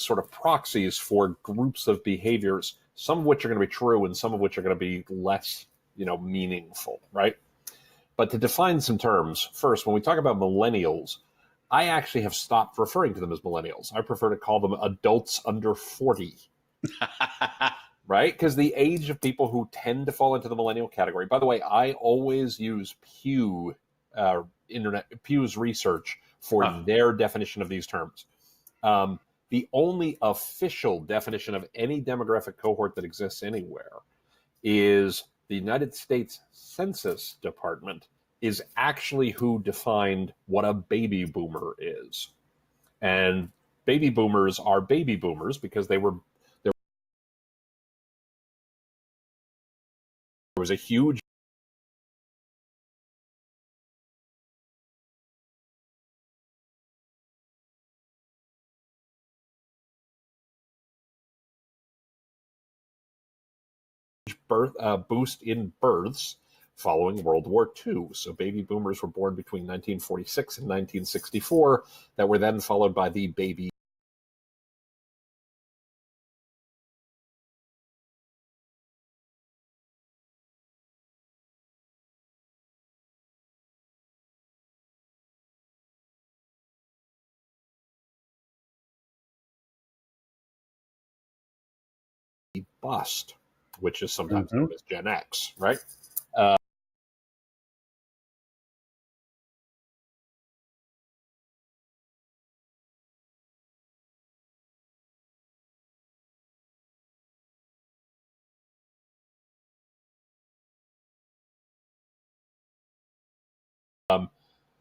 sort of proxies for groups of behaviors, some of which are going to be true and some of which are going to be less, meaningful, right? But to define some terms, first, when we talk about millennials, I actually have stopped referring to them as millennials. I prefer to call them adults under 40, right? Because the age of people who tend to fall into the millennial category, by the way, I always use Pew's research for their definition of these terms. The only official definition of any demographic cohort that exists anywhere is the United States Census Department is actually who defined what a baby boomer is. And baby boomers are baby boomers because there was a huge boost in births following World War II. So baby boomers were born between 1946 and 1964 that were then followed by the baby bust, which is sometimes known as Gen X, right?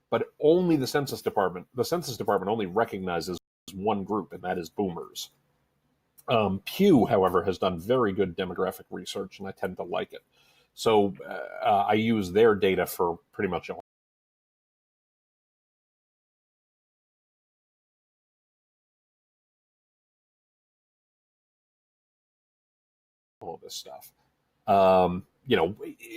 But only the Census Department only recognizes one group, and that is boomers. Pew, however, has done very good demographic research, and I tend to like it. So I use their data for pretty much all of this stuff.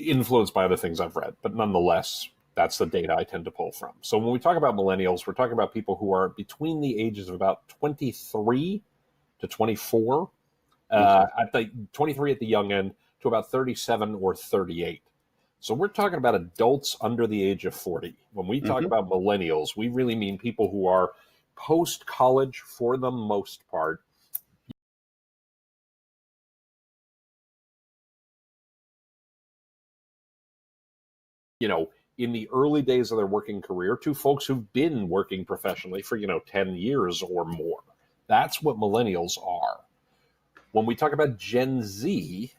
Influenced by other things I've read, but nonetheless, that's the data I tend to pull from. So when we talk about millennials, we're talking about people who are between the ages of about 23 to 24, at the 23 at the young end to about 37 or 38. So we're talking about adults under the age of 40. When we talk about millennials, we really mean people who are post-college for the most part. In the early days of their working career, to folks who've been working professionally for, 10 years or more. That's what millennials are. When we talk about Gen Z,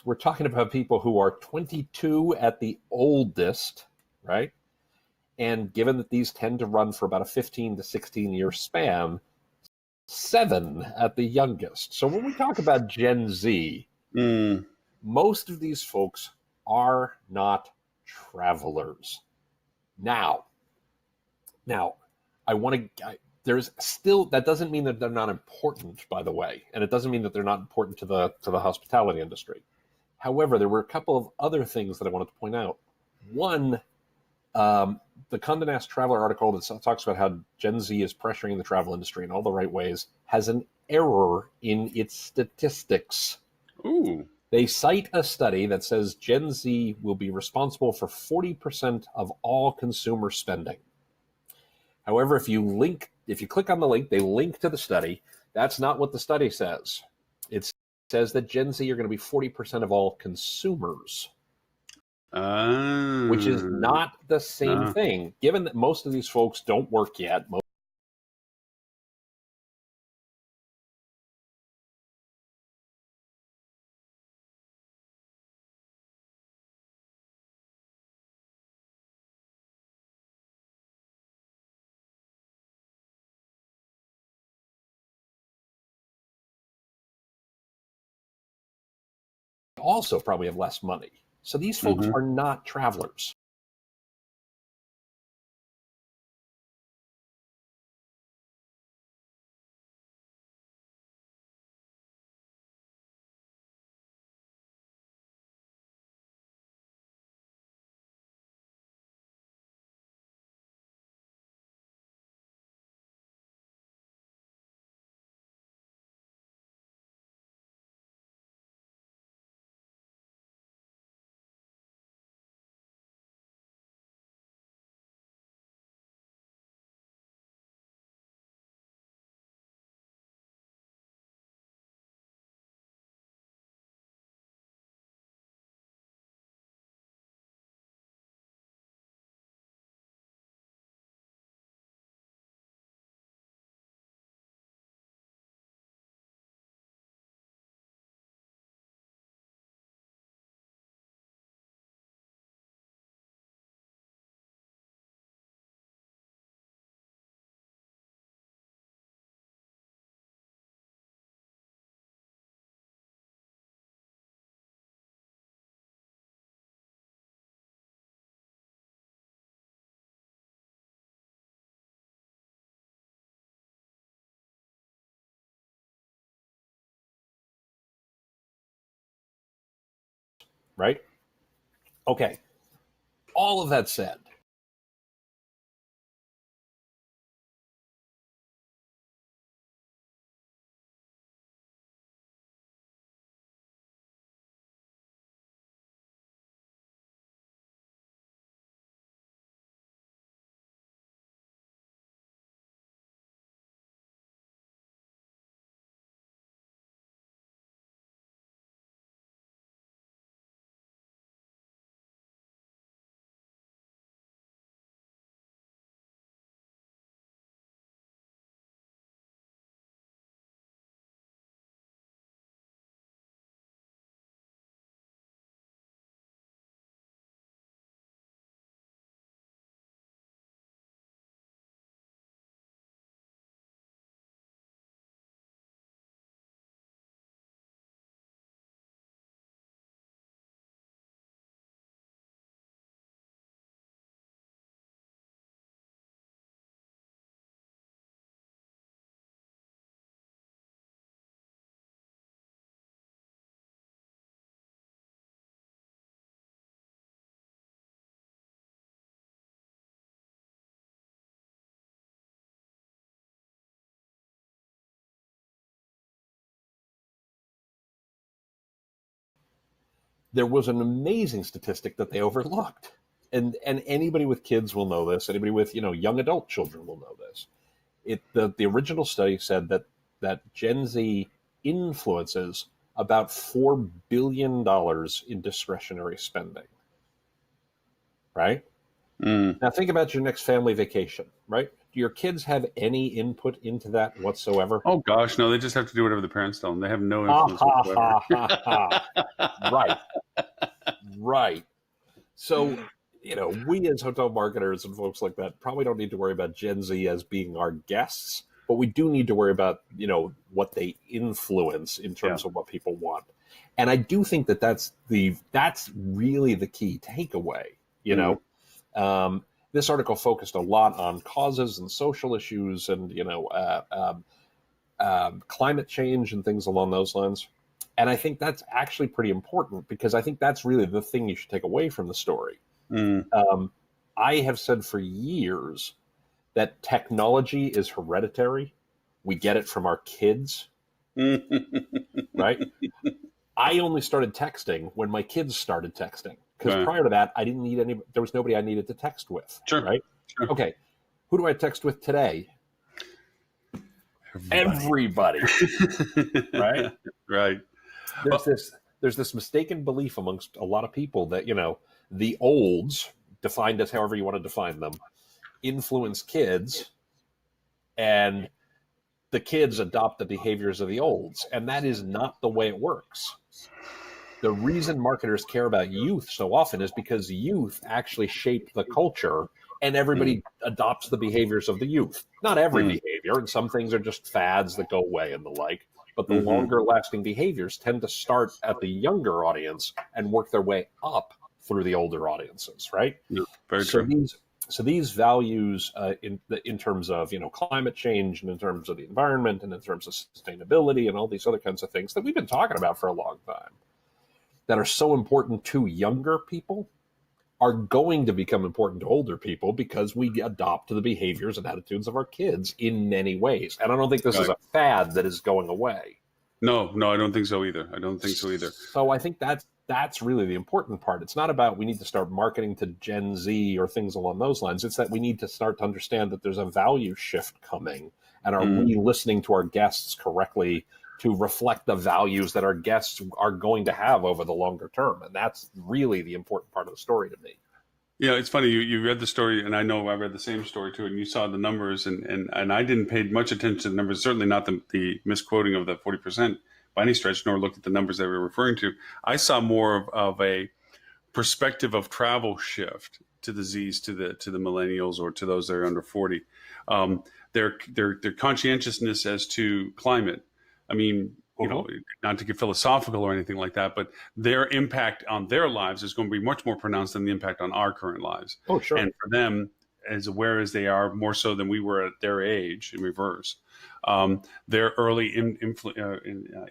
we're talking about people who are 22 at the oldest, right? And given that these tend to run for about a 15 to 16 year span, 7 at the youngest. So when we talk about Gen Z, most of these folks are not travelers. Now, I want to. There's still, that doesn't mean that they're not important, by the way, and it doesn't mean that they're not important to the hospitality industry. However, there were a couple of other things that I wanted to point out. One, the Condé Nast Traveler article that talks about how Gen Z is pressuring the travel industry in all the right ways has an error in its statistics. Ooh. They cite a study that says Gen Z will be responsible for 40% of all consumer spending. However, if you click on the link, they link to the study. That's not what the study says. It says that Gen Z are going to be 40% of all consumers, which is not the same thing. Given that most of these folks don't work yet, also probably have less money. So these folks are not travelers. right? Okay. All of that said, there was an amazing statistic that they overlooked. And anybody with kids will know this. Anybody with, young adult children will know this. The original study said that Gen Z influences about $4 billion in discretionary spending. Right? Now think about your next family vacation, right? Do your kids have any input into that whatsoever? Oh gosh, no, they just have to do whatever the parents tell them. They have no Ha influence ha whatsoever. ha ha ha. Right. So, we as hotel marketers and folks like that probably don't need to worry about Gen Z as being our guests, but we do need to worry about, what they influence in terms of what people want. And I do think that that's really the key takeaway, This article focused a lot on causes and social issues and, climate change and things along those lines. And I think that's actually pretty important because I think that's really the thing you should take away from the story. I have said for years that technology is hereditary. We get it from our kids, right? I only started texting when my kids started texting because prior to that, I didn't need there was nobody I needed to text with, right? Sure. Okay, who do I text with today? Everybody. Right? Right. There's this mistaken belief amongst a lot of people that, the olds, defined as however you want to define them, influence kids and the kids adopt the behaviors of the olds. And that is not the way it works. The reason marketers care about youth so often is because youth actually shape the culture and everybody adopts the behaviors of the youth. Not every behavior, and some things are just fads that go away and the like. But the longer lasting behaviors tend to start at the younger audience and work their way up through the older audiences, right? Yeah, very true. So these values in terms of, climate change and in terms of the environment and in terms of sustainability and all these other kinds of things that we've been talking about for a long time that are so important to younger people are going to become important to older people because we adopt the behaviors and attitudes of our kids in many ways. And I don't think this is a fad that is going away. No, I don't think so either. So I think that's really the important part. It's not about we need to start marketing to Gen Z or things along those lines. It's that we need to start to understand that there's a value shift coming. And are we listening to our guests correctly to reflect the values that our guests are going to have over the longer term? And that's really the important part of the story to me. Yeah, it's funny. You read the story, and I know I read the same story too, and you saw the numbers, and I didn't pay much attention to the numbers, certainly not the misquoting of the 40% by any stretch, nor looked at the numbers they were referring to. I saw more of a perspective of travel shift to the Zs, to the millennials, or to those that are under 40. Their conscientiousness as to climate. I mean, not to get philosophical or anything like that, but their impact on their lives is going to be much more pronounced than the impact on our current lives. Oh, sure. And for them, as aware as they are, more so than we were at their age, in reverse, their early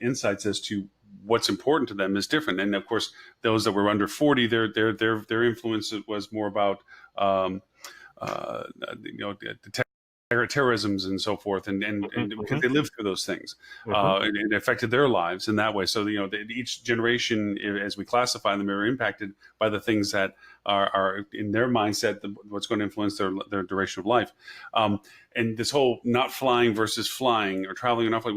insights as to what's important to them is different. And of course, those that were under 40, their influence was more about the terrorisms and so forth, and because they lived through those things, and it affected their lives in that way. So each generation, as we classify them, are impacted by the things that are in their mindset, what's going to influence their duration of life. And this whole not flying versus flying, or traveling or not flying,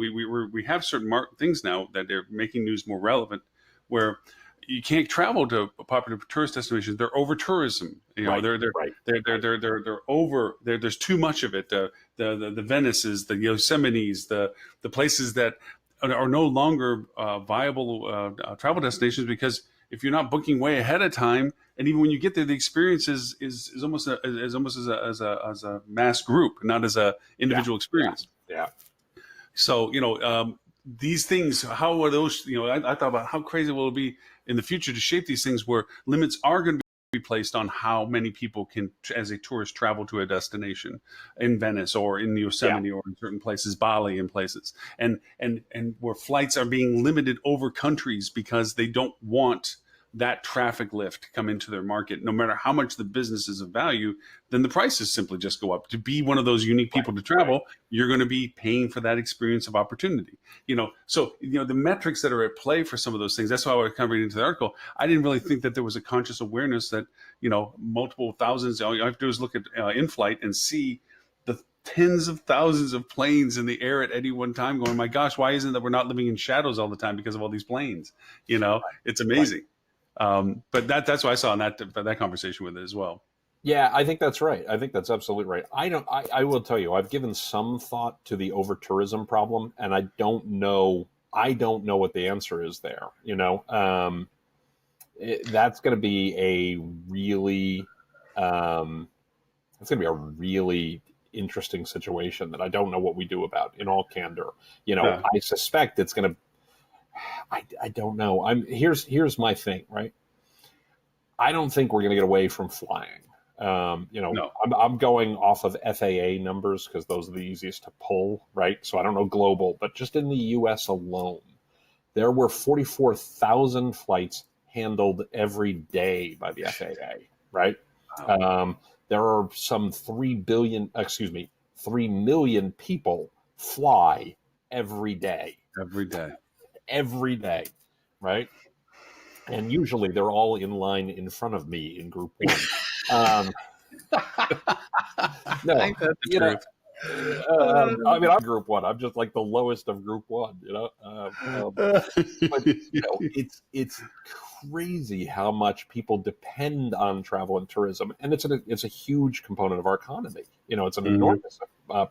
we have certain things now that they're making news more relevant, where you can't travel to popular tourist destinations. They're over tourism. They're over. There's too much of it. The Venices, the Yosemites, the places that are no longer viable travel destinations, because if you're not booking way ahead of time, and even when you get there, the experience is almost as a mass group, not as a individual experience. Yeah. So these things, how are those? I thought about how crazy will it be in the future to shape these things where limits are going to be placed on how many people can, as a tourist, travel to a destination in Venice or in Yosemite or in certain places, Bali and places, and where flights are being limited over countries because they don't want that traffic lift to come into their market. No matter how much the business is of value, then the prices simply just go up. To be one of those unique people to travel, you're going to be paying for that experience of opportunity. So the metrics that are at play for some of those things. That's why I was covering into the article. I didn't really think that there was a conscious awareness that multiple thousands. All you have to do is look at in-flight and see the tens of thousands of planes in the air at any one time. Going, my gosh, why isn't that we're not living in shadows all the time because of all these planes? It's amazing. But that's what I saw in that conversation with it as well. Yeah, I think that's right. I think that's absolutely right. I will tell you, I've given some thought to the over tourism problem, and I don't know what the answer is there. That's going to be a really, interesting situation that I don't know what we do about, in all candor. I suspect it's going to. I don't know. Here's my thing, right? I don't think we're going to get away from flying. No. I'm going off of FAA numbers because those are the easiest to pull, right? So I don't know global, but just in the U.S. alone, there were 44,000 flights handled every day by the FAA, right? Wow. There are some 3 million people fly every day. Every day, right? And usually they're all in line in front of me in group one. No, I'm group one. I'm just like the lowest of group one, but it's crazy how much people depend on travel and tourism, and it's a huge component of our economy. It's an enormous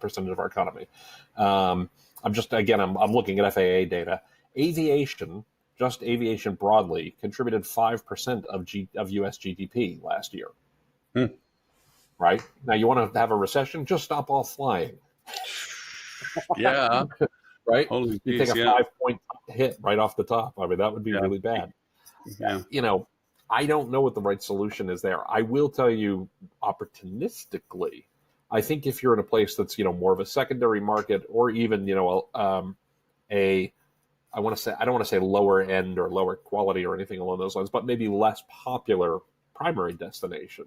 percentage of our economy. I'm looking at FAA data. Aviation broadly contributed 5% of U.S. GDP last year. Right? Now, you want to have a recession? Just stop all flying. Yeah. Right? Holy you take a 5-point hit right off the top. I mean, that would be really bad. Yeah. I don't know what the right solution is there. I will tell you, opportunistically, I think if you're in a place that's, more of a secondary market, or even, I don't want to say lower end or lower quality or anything along those lines, but maybe less popular primary destination.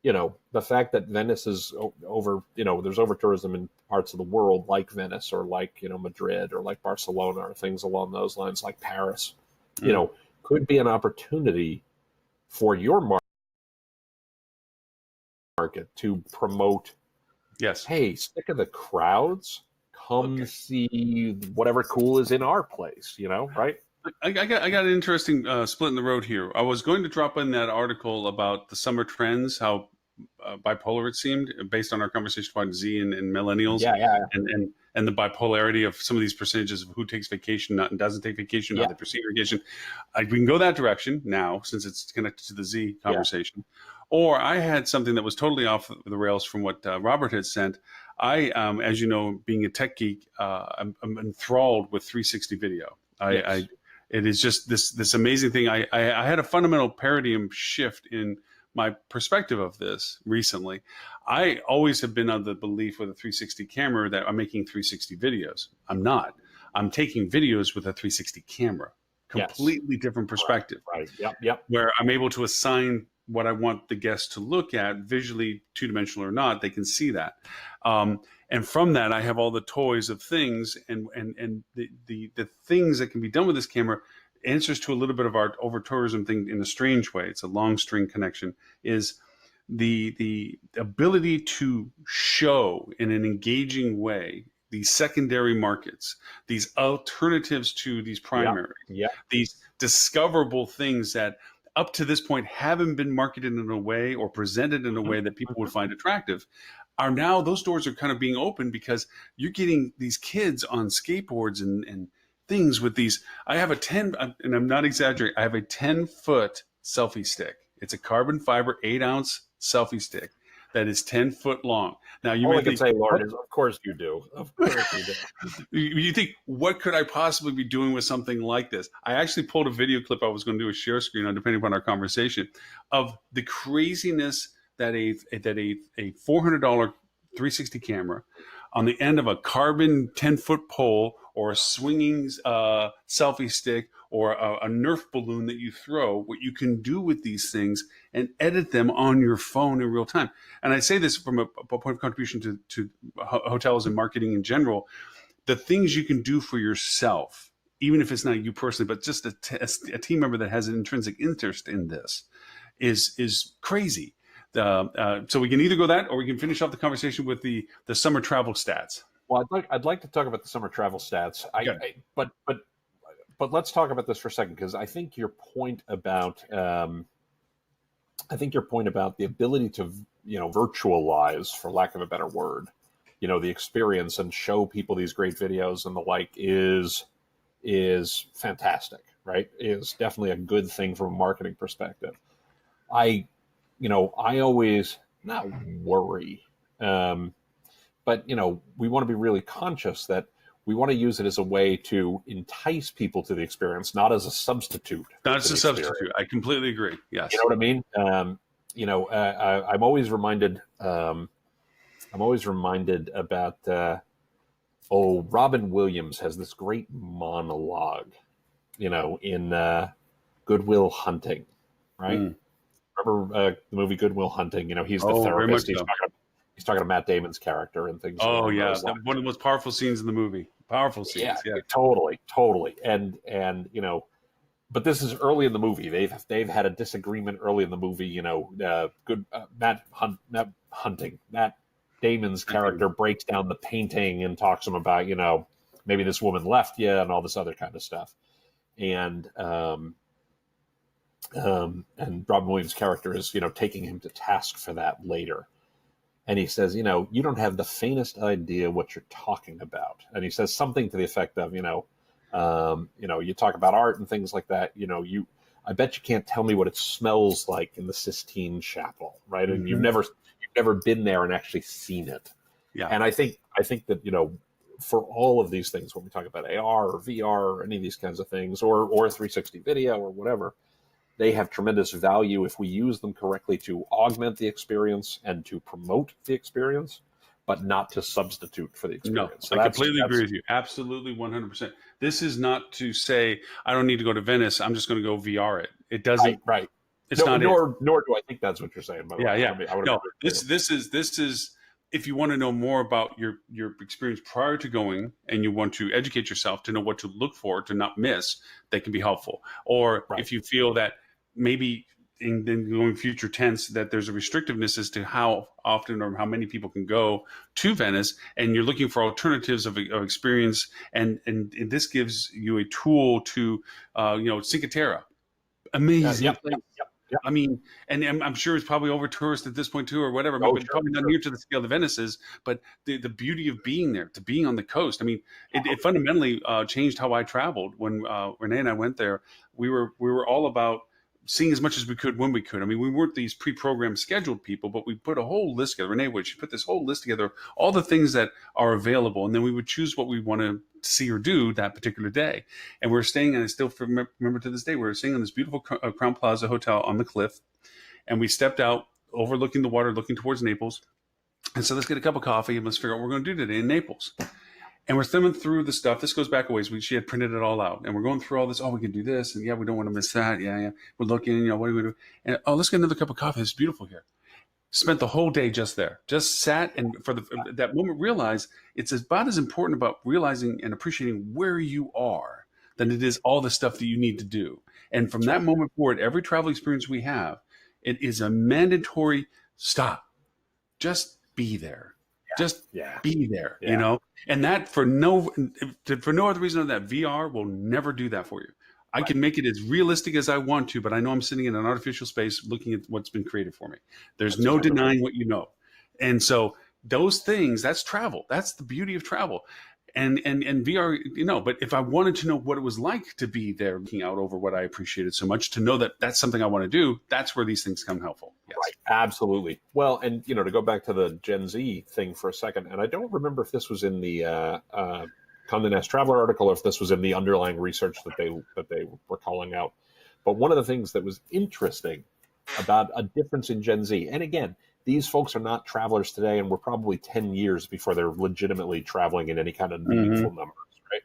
The fact that Venice is over, there's over tourism in parts of the world like Venice or like, Madrid or like Barcelona or things along those lines, like Paris, could be an opportunity for your market to promote. Yes. Hey, stick of the crowds. Come see whatever cool is in our place, right? I got an interesting split in the road here. I was going to drop in that article about the summer trends, how bipolar it seemed, based on our conversation about Z and millennials, and the bipolarity of some of these percentages of who takes vacation and doesn't take vacation, how they perceive vacation. We can go that direction now, since it's connected to the Z conversation. Or I had something that was totally off the rails from what Robert had sent. I, as you know, being a tech geek, I'm enthralled with 360 video. It is just this amazing thing. I had a fundamental paradigm shift in my perspective of this recently. I always have been of the belief with a 360 camera that I'm making 360 videos. I'm not. I'm taking videos with a 360 camera completely different perspective. Right. Yep. Where I'm able to assign what I want the guest to look at, visually, two-dimensional or not, they can see that. And from that, I have all the toys of things, and the things that can be done with this camera answers to a little bit of our over-tourism thing in a strange way. It's a long string connection, is the ability to show in an engaging way these secondary markets, these alternatives to these primaries, these discoverable things that up to this point haven't been marketed in a way or presented in a way that people would find attractive, are now, those doors are kind of being opened because you're getting these kids on skateboards and things with these. I have a 10, and I'm not exaggerating, I have a 10-foot selfie stick. It's a carbon fiber 8-ounce selfie stick that is 10 foot long. Now, you all may I can think, say, Lauren, is of course you do. Of course you do. you think, what could I possibly be doing with something like this? I actually pulled a video clip I was going to do a share screen on, depending upon our conversation, of the craziness that a $400 360 camera on the end of a carbon 10-foot pole, or a swinging selfie stick, or a Nerf balloon that you throw, what you can do with these things and edit them on your phone in real time. And I say this from a point of contribution to hotels and marketing in general. The things you can do for yourself, even if it's not you personally, but just a team member that has an intrinsic interest in this, is crazy. So we can either go that, or we can finish off the conversation with the summer travel stats. Well, I'd like to talk about the summer travel stats. But let's talk about this for a second, because I think your point about the ability to virtualize, for lack of a better word, the experience and show people these great videos and the like is fantastic, right? Is definitely a good thing from a marketing perspective. I always not worry, but we want to be really conscious that we want to use it as a way to entice people to the experience, not as a substitute. Not as a substitute. I completely agree. Yes. You know what I mean? I'm always reminded. I'm always reminded about. Robin Williams has this great monologue, in Good Will Hunting, right? Mm. Remember the movie Good Will Hunting? He's the therapist. He's talking to Matt Damon's character and things. Oh yeah, one of the most powerful scenes in the movie. Powerful scenes. Yeah. Totally. And but this is early in the movie. They've had a disagreement early in the movie. Matt Damon's character breaks down the painting and talks to him about maybe this woman left you and all this other kind of stuff. And Robin Williams' character is taking him to task for that later. And he says, you don't have the faintest idea what you're talking about. And he says something to the effect of, you talk about art and things like that. I bet you can't tell me what it smells like in the Sistine Chapel, right? And you've never been there and actually seen it. Yeah. And I think that for all of these things, when we talk about AR or VR or any of these kinds of things, or 360 video or whatever, they have tremendous value if we use them correctly to augment the experience and to promote the experience, but not to substitute for the experience. No, I completely agree with you. Absolutely, 100%. This is not to say I don't need to go to Venice. I'm just going to go VR it. It doesn't. Right. It's not. Nor do I think that's what you're saying. By the way. No. This is. If you want to know more about your experience prior to going, and you want to educate yourself to know what to look for to not miss, that can be helpful. Or if you feel that maybe in going future tense that there's a restrictiveness as to how often or how many people can go to Venice, and you're looking for alternatives of experience, and this gives you a tool to Cinque Terre, amazing place. Yep. I mean, and I'm sure it's probably over tourist at this point too, or whatever. Probably not near to the scale of Venice is, but the beauty of being there, to being on the coast. I mean, it fundamentally changed how I traveled. When Renee and I went there, we were all about seeing as much as we could when we could. I mean, we weren't these pre-programmed scheduled people, but we put a whole list together. Renee would, she put this whole list together, all the things that are available, and then we would choose what we want to see or do that particular day. And we're staying, and I still remember to this day, we were staying in this beautiful Crown Plaza hotel on the cliff, and we stepped out overlooking the water, looking towards Naples, and so let's get a cup of coffee and let's figure out what we're going to do today in Naples. And we're thumbing through the stuff. This goes back a ways. She had printed it all out, and we're going through all this. Oh, we can do this, and yeah, we don't want to miss that. Yeah, yeah. We're looking, what do we do? And oh, let's get another cup of coffee. It's beautiful here. Spent the whole day just there, just sat, and for that moment, realized it's about as important about realizing and appreciating where you are than it is all the stuff that you need to do. And from that moment forward, every travel experience we have, it is a mandatory stop. Just be there. Just be there, and that for no other reason than that VR will never do that for you. I can make it as realistic as I want to, but I know I'm sitting in an artificial space looking at what's been created for me. There's no denying what you know. And so those things, that's travel. That's the beauty of travel. And VR, but if I wanted to know what it was like to be there looking out over what I appreciated so much, to know that that's something I want to do, that's where these things come helpful. Yes. Right. Absolutely. Well, and, to go back to the Gen Z thing for a second, and I don't remember if this was in the Condé Nast Traveler article or if this was in the underlying research that they were calling out. But one of the things that was interesting about a difference in Gen Z, and again, these folks are not travelers today, and we're probably 10 years before they're legitimately traveling in any kind of meaningful numbers, right?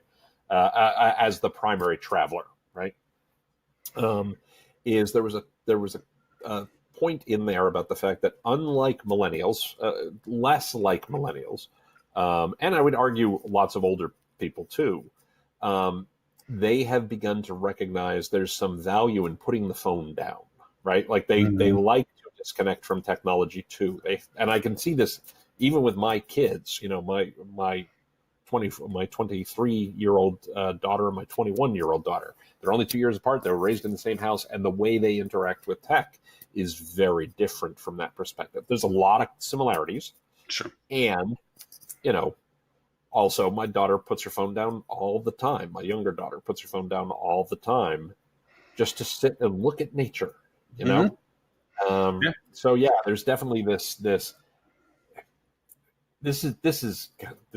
As the primary traveler, right? Is there was a point in there about the fact that unlike millennials, less like millennials, and I would argue lots of older people too, they have begun to recognize there's some value in putting the phone down, right? Like they like to disconnect from technology too. And I can see this even with my kids, my 23-year-old daughter and my 21-year-old daughter. They're only 2 years apart. They were raised in the same house, and the way they interact with tech is very different from that perspective. There's a lot of similarities. Sure. And, also my daughter puts her phone down all the time. My younger daughter puts her phone down all the time just to sit and look at nature, So there's definitely this is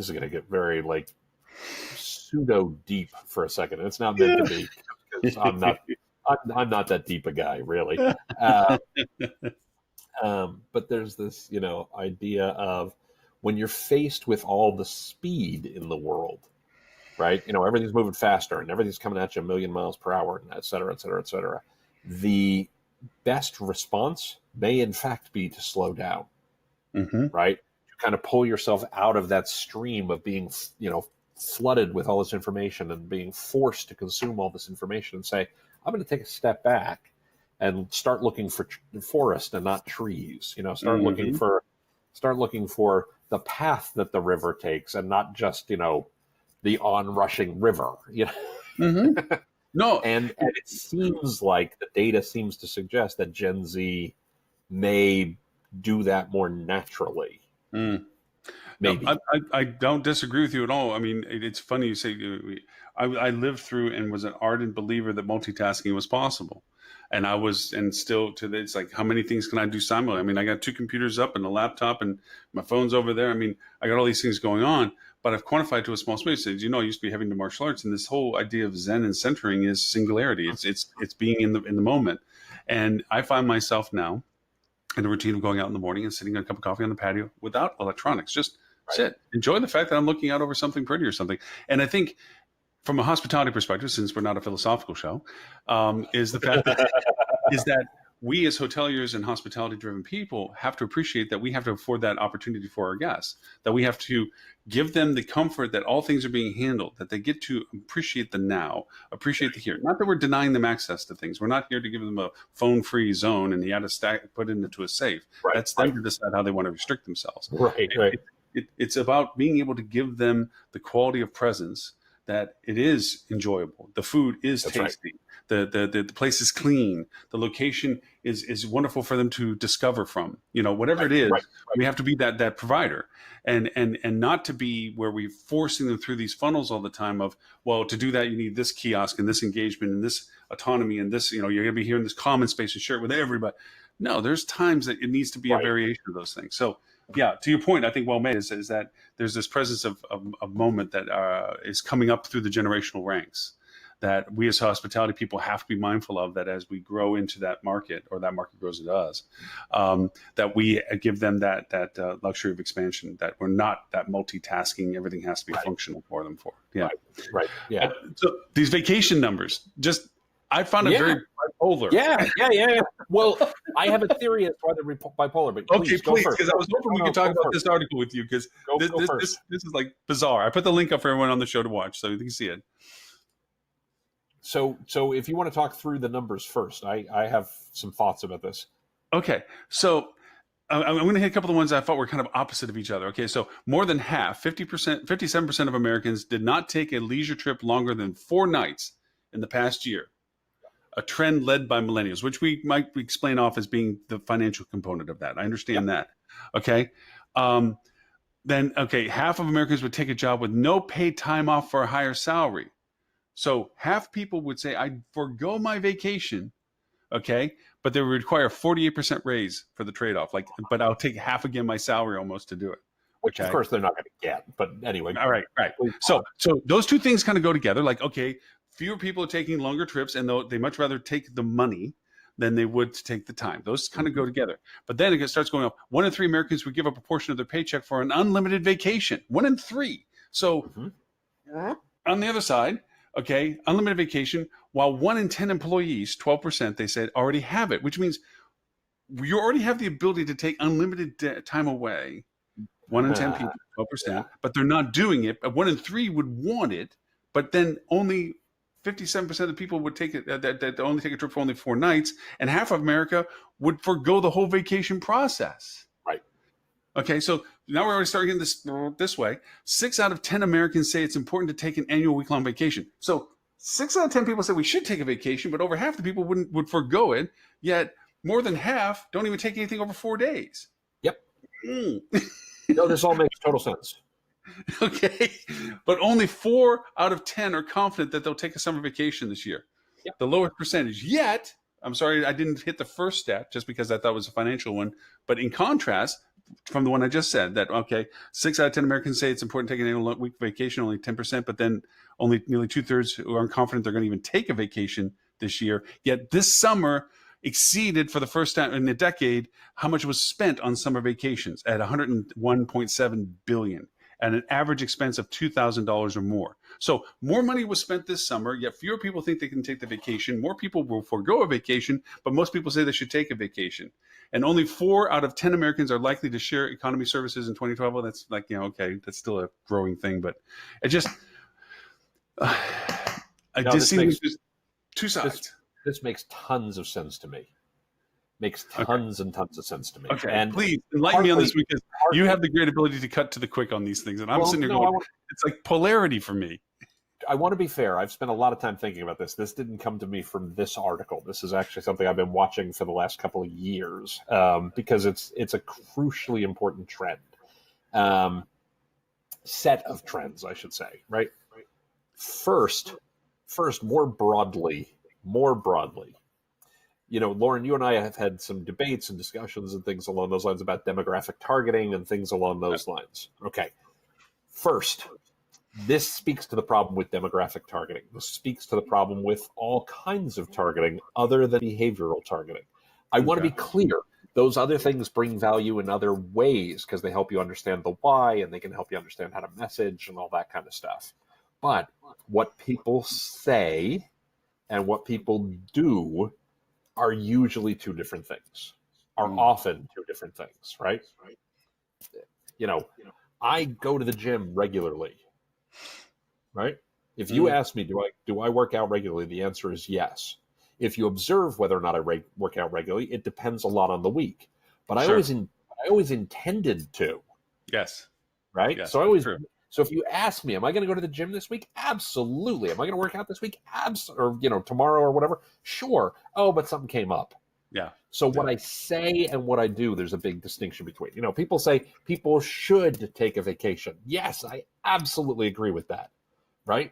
going to get very like pseudo deep for a second. It's not meant to be, because I'm not that deep a guy, really. But there's this, idea of when you're faced with all the speed in the world, right? Everything's moving faster and everything's coming at you a million miles per hour, and et cetera, et cetera, et cetera. The best response may in fact be to slow down, right? To kind of pull yourself out of that stream of being, flooded with all this information and being forced to consume all this information, and say, I'm going to take a step back and start looking for forest and not trees. Start looking for the path that the river takes, and not just the onrushing river. No, and it seems like the data seems to suggest that Gen Z may do that more naturally. Maybe. No, I don't disagree with you at all. I mean, it's funny you say. I lived through and was an ardent believer that multitasking was possible. And I was, and still to this, it's like, how many things can I do simultaneously? I mean, I got two computers up and a laptop and my phone's over there. I mean, I got all these things going on, but I've quantified to a small space. As I used to be having to martial arts, and this whole idea of Zen and centering is singularity. It's being in the moment. And I find myself now in a routine of going out in the morning and sitting on a cup of coffee on the patio without electronics. Just sit, enjoy the fact that I'm looking out over something pretty or something. And I think, from a hospitality perspective, since we're not a philosophical show, is the fact that we as hoteliers and hospitality-driven people have to appreciate that we have to afford that opportunity for our guests, that we have to give them the comfort that all things are being handled, that they get to appreciate the now, appreciate the here. Not that we're denying them access to things. We're not here to give them a phone-free zone and you had to put it into a safe. Right. That's them to decide how they want to restrict themselves. Right. It's about being able to give them the quality of presence that it is enjoyable. The food is tasty. Right. The place is clean. The location is wonderful for them to discover from. Whatever it is, we have to be that provider, and not to be where we're forcing them through these funnels all the time of, well, to do that you need this kiosk and this engagement and this autonomy and this, you're going to be here in this common space and share it with everybody. No, there's times that it needs to be a variation of those things. So yeah, to your point, I think well made is that there's this presence of moment that is coming up through the generational ranks that we as hospitality people have to be mindful of, that as we grow into that market, or that market grows into us, that we give them that luxury of expansion, that we're not that multitasking. Everything has to be functional for them. Yeah. Right. Yeah. So these vacation numbers, I found it very bipolar. Yeah. Well, I have a theory as to why they're bipolar, but please, because I was hoping we could talk about this article with you, because this is like bizarre. I put the link up for everyone on the show to watch so you can see it. So if you want to talk through the numbers first, I have some thoughts about this. Okay, so I'm going to hit a couple of the ones I thought were kind of opposite of each other. Okay, so more than half, 57% of Americans did not take a leisure trip longer than 4 nights in the past year. A trend led by millennials, which we might explain off as being the financial component of that. I understand that. Okay. Then, half of Americans would take a job with no paid time off for a higher salary. So half people would say, I'd forego my vacation, okay, but they would require a 48% raise for the trade-off. But I'll take half again my salary almost to do it. Which, of course, they're not going to get. But anyway. All right. So those two things kind of go together. Fewer people are taking longer trips, and they much rather take the money than they would to take the time. Those kind of go together. But then it starts going up. 1 in 3 Americans would give up a portion of their paycheck for an unlimited vacation. 1 in 3. So on the other side, unlimited vacation, while 1 in 10 employees, 12%, they said, already have it, which means you already have the ability to take unlimited time away. 1 in 10 people, 12%, but they're not doing it. 1 in 3 would want it, but then only 57% of the people would take it, that only take a trip for only 4 nights, and half of America would forego the whole vacation process. Right. Okay, so now we're already starting this way. 6 out of 10 Americans say it's important to take an annual week-long vacation. So 6 out of 10 people say we should take a vacation, but over half the people would forego it. Yet more than half don't even take anything over 4 days. Yep. No, this all makes total sense. Okay, but only 4 out of 10 are confident that they'll take a summer vacation this year. Yep. The lowest percentage. Yet, I'm sorry, I didn't hit the first stat just because I thought it was a financial one. But in contrast, from the one I just said, that 6 out of 10 Americans say it's important to take an annual week vacation, only 10%, but then only nearly 2/3 who aren't confident they're going to even take a vacation this year. Yet this summer exceeded, for the first time in a decade, how much was spent on summer vacations at $101.7 billion. At an average expense of $2,000 or more. So more money was spent this summer, yet fewer people think they can take the vacation. More people will forego a vacation, but most people say they should take a vacation. And only 4 out of 10 Americans are likely to share economy services in 2012. Well, that's that's still a growing thing, but it just, just seems there's 2 sides. This makes tons of sense to me. Makes tons and tons of sense to me. Okay, and please enlighten me on this, because you have the great ability to cut to the quick on these things, and I'm sitting here going, it's like polarity for me. I want to be fair. I've spent a lot of time thinking about this. This didn't come to me from this article. This is actually something I've been watching for the last couple of years, because it's a crucially important trend, set of trends, I should say. Right. First, more broadly. Lauren, you and I have had some debates and discussions and things along those lines about demographic targeting and things along those lines. Okay. First, this speaks to the problem with demographic targeting. This speaks to the problem with all kinds of targeting other than behavioral targeting. I want to be clear. Those other things bring value in other ways because they help you understand the why, and they can help you understand how to message and all that kind of stuff. But what people say and what people do are usually 2 different things, are often 2 different things, right? I go to the gym regularly, right? If you ask me, do I work out regularly? The answer is yes. If you observe whether or not I work out regularly, it depends a lot on the week. But I always intended to. Yes. Right? Yes, So if you ask me, am I going to go to the gym this week? Absolutely. Am I going to work out this week? Or tomorrow or whatever? Sure. Oh, but something came up. Yeah. So what I say and what I do, there's a big distinction between. People say people should take a vacation. Yes, I absolutely agree with that. Right?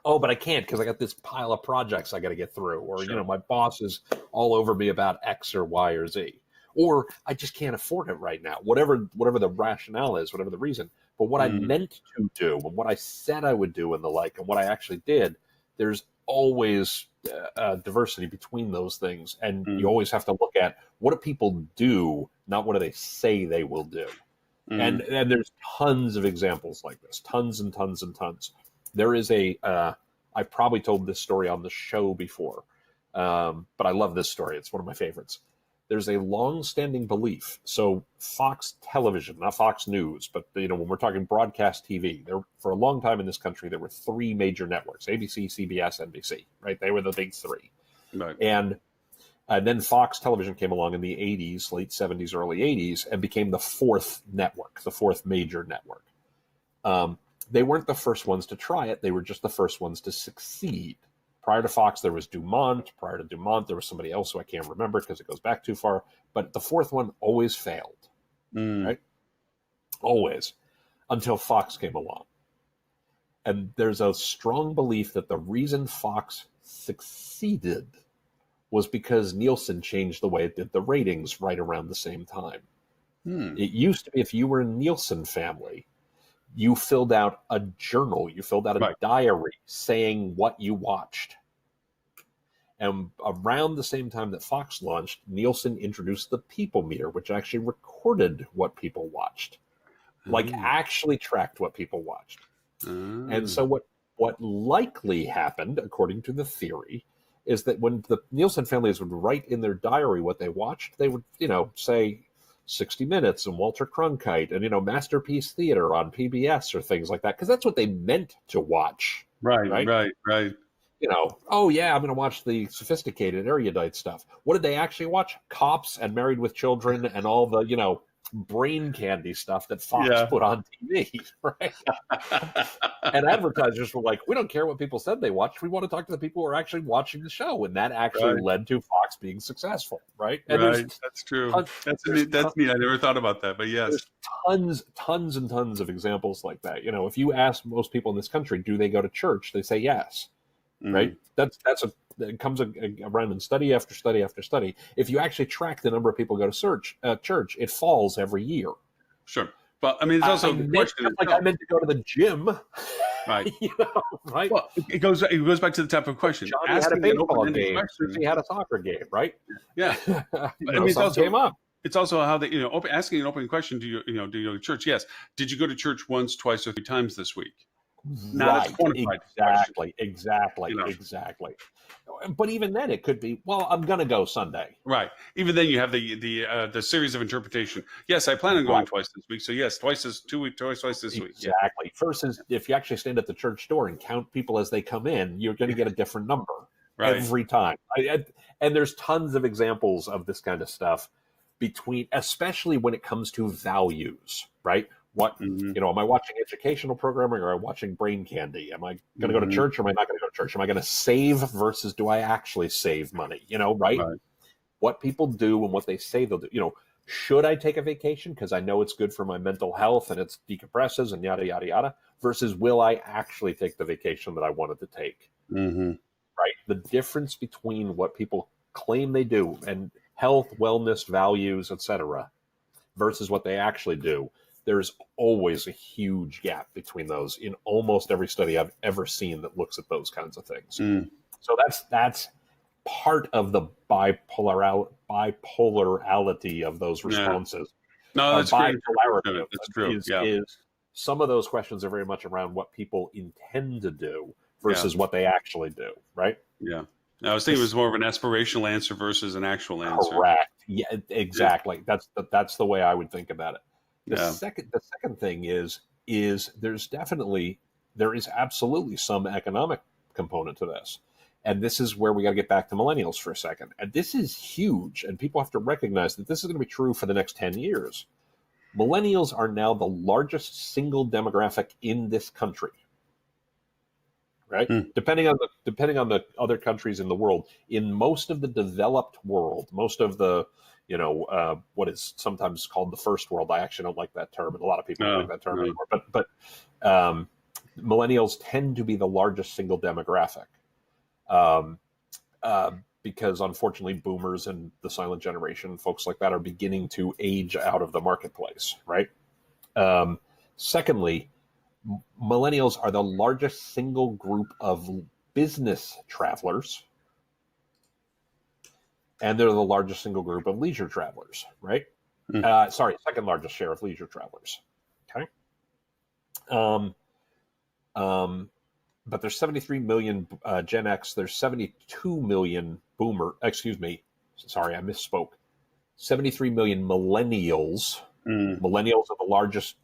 Oh, but I can't because I got this pile of projects I got to get through. Or, my boss is all over me about X or Y or Z. Or I just can't afford it right now. Whatever the rationale is, whatever the reason. But what I meant to do and what I said I would do and the like and what I actually did there's always diversity between those things, and Mm. you always have to look at what do people do, not what do they say they will do. Mm. And there's tons of examples like this, tons and tons and tons. There is I've probably told this story on the show before, but I love this story. It's one of my favorites. There's a long-standing belief. So Fox Television, not Fox News, but when we're talking broadcast TV, there for a long time in this country there were three major networks: ABC, CBS, NBC. Right? They were the big three. Right. And then Fox Television came along in the 80s, late 70s, early 80s, and became the fourth network, the fourth major network. They weren't the first ones to try it. They were just the first ones to succeed. Prior to Fox, there was Dumont. Prior to Dumont, there was somebody else who I can't remember because it goes back too far. But the fourth one always failed, right? Always, until Fox came along. And there's a strong belief that the reason Fox succeeded was because Nielsen changed the way it did the ratings right around the same time. It used to be if you were a Nielsen family, you filled out a journal, you filled out a diary saying what you watched. And around the same time that Fox launched, Nielsen introduced the People Meter, which actually recorded what people watched, actually tracked what people watched. And so what likely happened, according to the theory, is that when the Nielsen families would write in their diary what they watched, they would, say 60 Minutes and Walter Cronkite and, Masterpiece Theater on PBS or things like that, because that's what they meant to watch. Right. Oh yeah, I'm going to watch the sophisticated, erudite stuff. What did they actually watch? Cops and Married with Children and all the, brain candy stuff that Fox put on TV, right? And advertisers were like, we don't care what people said they watched. We want to talk to the people who are actually watching the show. And that actually led to Fox being successful, right? And that's true. That's neat. I never thought about that, but yes. There's tons and tons of examples like that. If you ask most people in this country, do they go to church? They say yes, right? It comes around in study after study after study. If you actually track the number of people who go to church, it falls every year. Sure. But I mean, it's also the question. I meant to go to the gym. Right. Right. Well, it goes back to the type of question. Johnny had a baseball game. He had a soccer game, right? Yeah. It's also how they, asking an open question. Do you go to church? Yes. Did you go to church once, twice, or three times this week? Right. Exactly. But even then, it could be, well, I'm going to go Sunday. Right. Even then, you have the series of interpretation. Yes, I plan on going twice this week. So yes, twice this week. Exactly. Versus if you actually stand at the church door and count people as they come in, you're going to get a different number every time. And there's tons of examples of this kind of stuff especially when it comes to values, right? What, am I watching educational programming or am I watching brain candy? Am I going to go to church or am I not going to go to church? Am I going to save versus do I actually save money? Right? What people do and what they say they'll do. Should I take a vacation because I know it's good for my mental health and it decompresses and yada, yada, yada, versus will I actually take the vacation that I wanted to take? Right? The difference between what people claim they do and health, wellness, values, etc., versus what they actually do. There's always a huge gap between those in almost every study I've ever seen that looks at those kinds of things. So that's part of the bipolarity of those responses. No, that's great. That's true. Is some of those questions are very much around what people intend to do versus what they actually do, right? Yeah. I was thinking it was more of an aspirational answer versus an actual answer. Correct. Yeah, exactly. That's the way I would think about it. The second thing is there is absolutely some economic component to this. And this is where we got to get back to millennials for a second. And this is huge. And people have to recognize that this is going to be true for the next 10 years. Millennials are now the largest single demographic in this country. Right? Depending on the other countries in the world, in most of the developed world, most of the what is sometimes called the first world. I actually don't like that term, and a lot of people don't like that term anymore. But millennials tend to be the largest single demographic because, unfortunately, boomers and the silent generation, folks like that, are beginning to age out of the marketplace. Right. Secondly, millennials are the largest single group of business travelers, and they're the largest single group of leisure travelers, right? Second largest share of leisure travelers. Okay. But there's 73 million Gen X. There's 72 million boomer. Excuse me. Sorry, I misspoke. 73 million millennials. Millennials are the largest.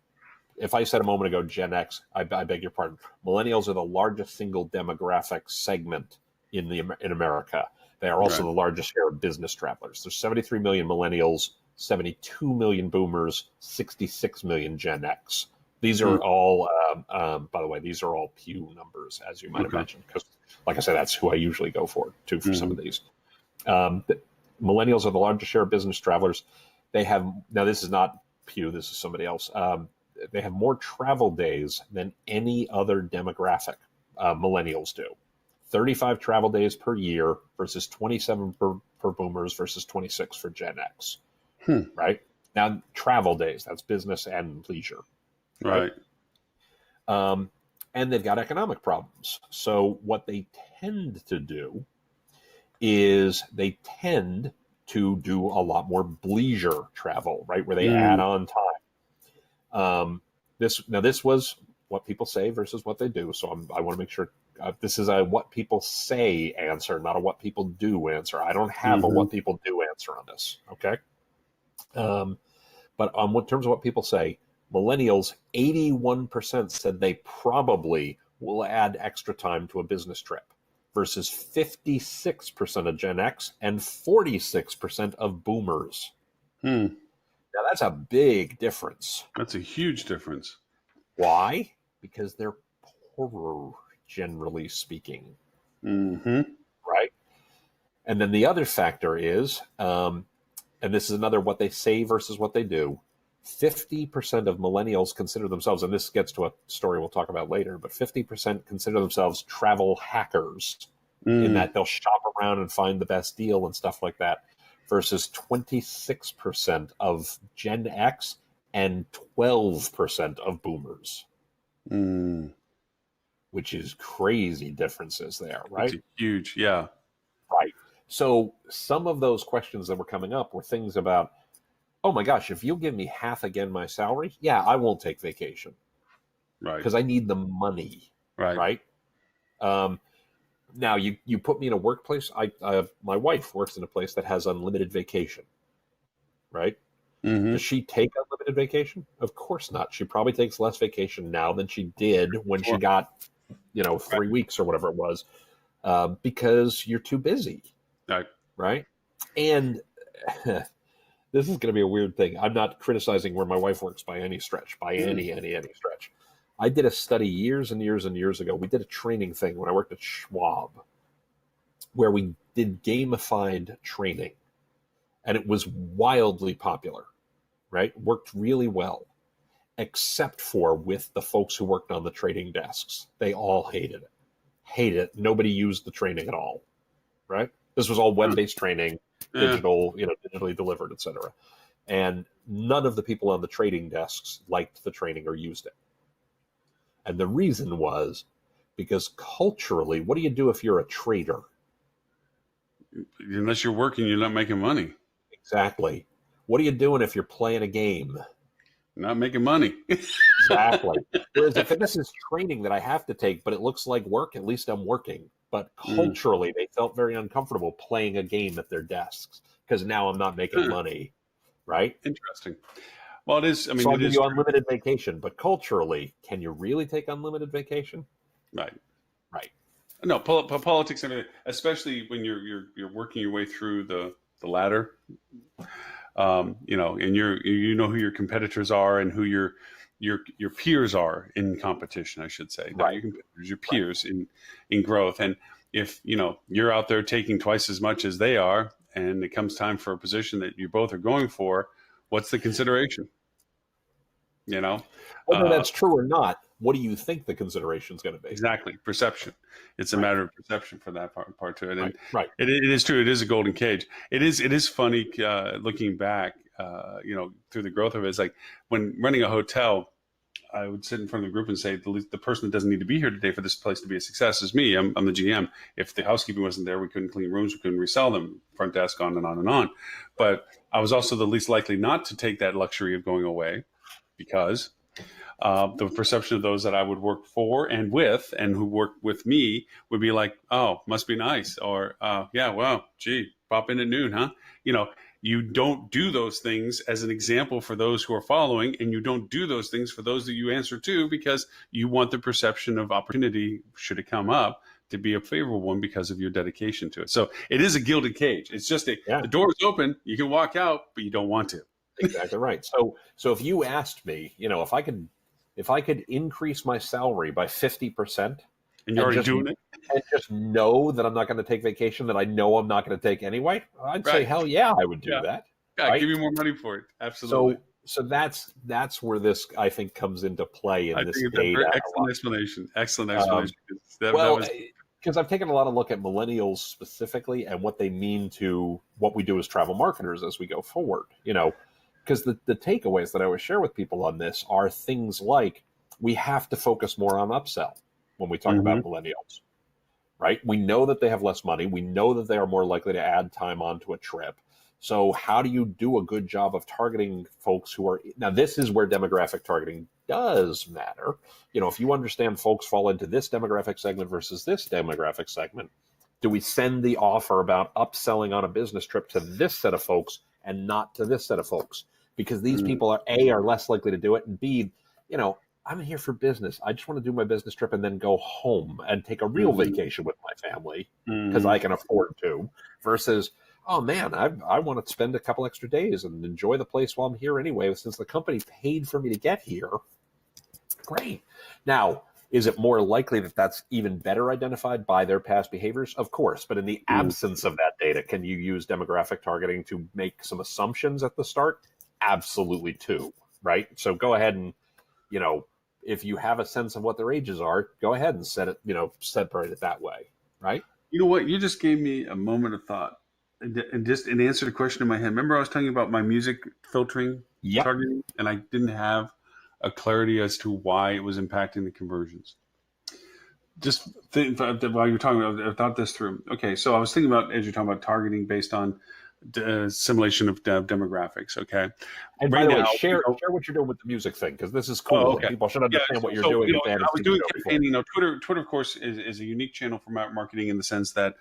If I said a moment ago Gen X, I beg your pardon. Millennials are the largest single demographic segment in America. They are also the largest share of business travelers. There's 73 million millennials, 72 million boomers, 66 million Gen X. These are all, by the way, these are all Pew numbers, as you might imagine, because, like I said, that's who I usually go for some of these. Millennials are the largest share of business travelers. They have, now this is not Pew, this is somebody else. They have more travel days than any other demographic, millennials do. 35 travel days per year versus 27 for boomers versus 26 for Gen X. Right? Now, travel days, that's business and leisure. Right. And they've got economic problems. So what they tend to do is they tend to do a lot more bleisure travel, right? Where they add on time. This was what people say versus what they do. So I want to make sure this is a what people say answer, not a what people do answer. I don't have a what people do answer on this. Okay. But on terms of what people say, millennials, 81% said they probably will add extra time to a business trip versus 56% of Gen X and 46% of boomers. Now, that's a big difference. That's a huge difference. Why? Because they're poorer, generally speaking. Right? And then the other factor is, and this is another what they say versus what they do, 50% of millennials consider themselves, and this gets to a story we'll talk about later, but 50% consider themselves travel hackers in that they'll shop around and find the best deal and stuff like that, versus 26% of Gen X and 12% of boomers, which is crazy differences there, right? It's huge, yeah. Right. So some of those questions that were coming up were things about, oh my gosh, if you'll give me half again my salary, yeah, I won't take vacation. Right. Because I need the money. Right. Now, you put me in a workplace. My wife works in a place that has unlimited vacation. Right? Does she take unlimited vacation? Of course not. She probably takes less vacation now than she did when she got, 3 weeks or whatever it was, because you're too busy. Right? And this is going to be a weird thing. I'm not criticizing where my wife works by any stretch, any stretch. I did a study years and years and years ago. We did a training thing when I worked at Schwab where we did gamified training, and it was wildly popular, right? Worked really well, except for with the folks who worked on the trading desks. They all hated it. Nobody used the training at all, right? This was all web-based training, digitally delivered, etc. And none of the people on the trading desks liked the training or used it. And the reason was because culturally, what do you do if you're a trader? Unless you're working, you're not making money. Exactly. What are you doing if you're playing a game? Not making money. Exactly. Whereas if this is training that I have to take, but it looks like work, at least I'm working. But culturally, they felt very uncomfortable playing a game at their desks because now I'm not making money, right? Interesting. Well, it is. I mean, so I'll give you unlimited vacation, but culturally, can you really take unlimited vacation? Right. No, politics, especially when you're working your way through the ladder, and you know who your competitors are and who your peers are in competition, I should say. Not your competitors, your peers in growth. And if you're out there taking twice as much as they are, and it comes time for a position that you both are going for, what's the consideration? Whether that's true or not, what do you think the consideration is going to be? Exactly, perception. It's a matter of perception for that part to it. And right. It is true. It is a golden cage. It is funny looking back. Through the growth of it. It's like when running a hotel. I would sit in front of the group and say, the person that doesn't need to be here today for this place to be a success is me. I'm the GM. If the housekeeping wasn't there, we couldn't clean rooms, we couldn't resell them, front desk, on and on and on. But I was also the least likely not to take that luxury of going away, because the perception of those that I would work for and with, and who work with me, would be like, oh, must be nice. Or, yeah, well, gee, pop in at noon, huh? You don't do those things as an example for those who are following, and you don't do those things for those that you answer to, because you want the perception of opportunity, should it come up, to be a favorable one because of your dedication to it. So it is a gilded cage. It's just the door is open, you can walk out, but you don't want to. Exactly right. So if you asked me, if I could increase my salary by 50%, and you're already doing it, and just know that I'm not going to take vacation that I know I'm not going to take anyway, I'd say, hell yeah, I would do that. Yeah, right? Give me more money for it. Absolutely. So that's where this, I think, comes into play in this data. Excellent explanation. Excellent explanation. Because I've taken a lot of look at millennials specifically and what they mean to what we do as travel marketers as we go forward. Because the takeaways that I always share with people on this are things like, we have to focus more on upsell when we talk about millennials, right? We know that they have less money. We know that they are more likely to add time onto a trip. So how do you do a good job of targeting folks who are, now this is where demographic targeting does matter. If you understand folks fall into this demographic segment versus this demographic segment, do we send the offer about upselling on a business trip to this set of folks and not to this set of folks? Because these people are are less likely to do it, and B, I'm here for business. I just want to do my business trip and then go home and take a real vacation with my family because I can afford to, versus, oh man, I want to spend a couple extra days and enjoy the place while I'm here anyway, since the company paid for me to get here. Great. Now, is it more likely that that's even better identified by their past behaviors? Of course. But in the absence of that data, can you use demographic targeting to make some assumptions at the start? Absolutely too, right? So go ahead and, if you have a sense of what their ages are, go ahead and separate it that way, right? You know what? You just gave me a moment of thought, and just an answer to a question in my head. Remember, I was telling you about my music filtering targeting, and I didn't have a clarity as to why it was impacting the conversions. Just while you're talking about, I thought this through. Okay, so I was thinking about, as you're talking about targeting based on simulation of demographics. Okay, and by the way, share what you're doing with the music thing, because this is cool. Oh, okay. People should understand what you're doing. I was doing campaigning. Twitter, of course, is a unique channel for marketing in the sense that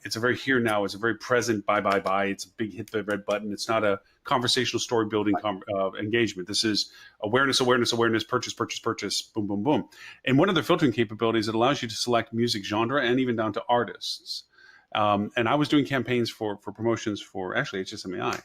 it's a very here now. It's a very present buy. It's a big hit the red button. It's not a conversational story building engagement. This is awareness, purchase, boom, boom, boom. And one of their filtering capabilities, it allows you to select music genre and even down to artists. And I was doing campaigns for promotions for actually HSMAI,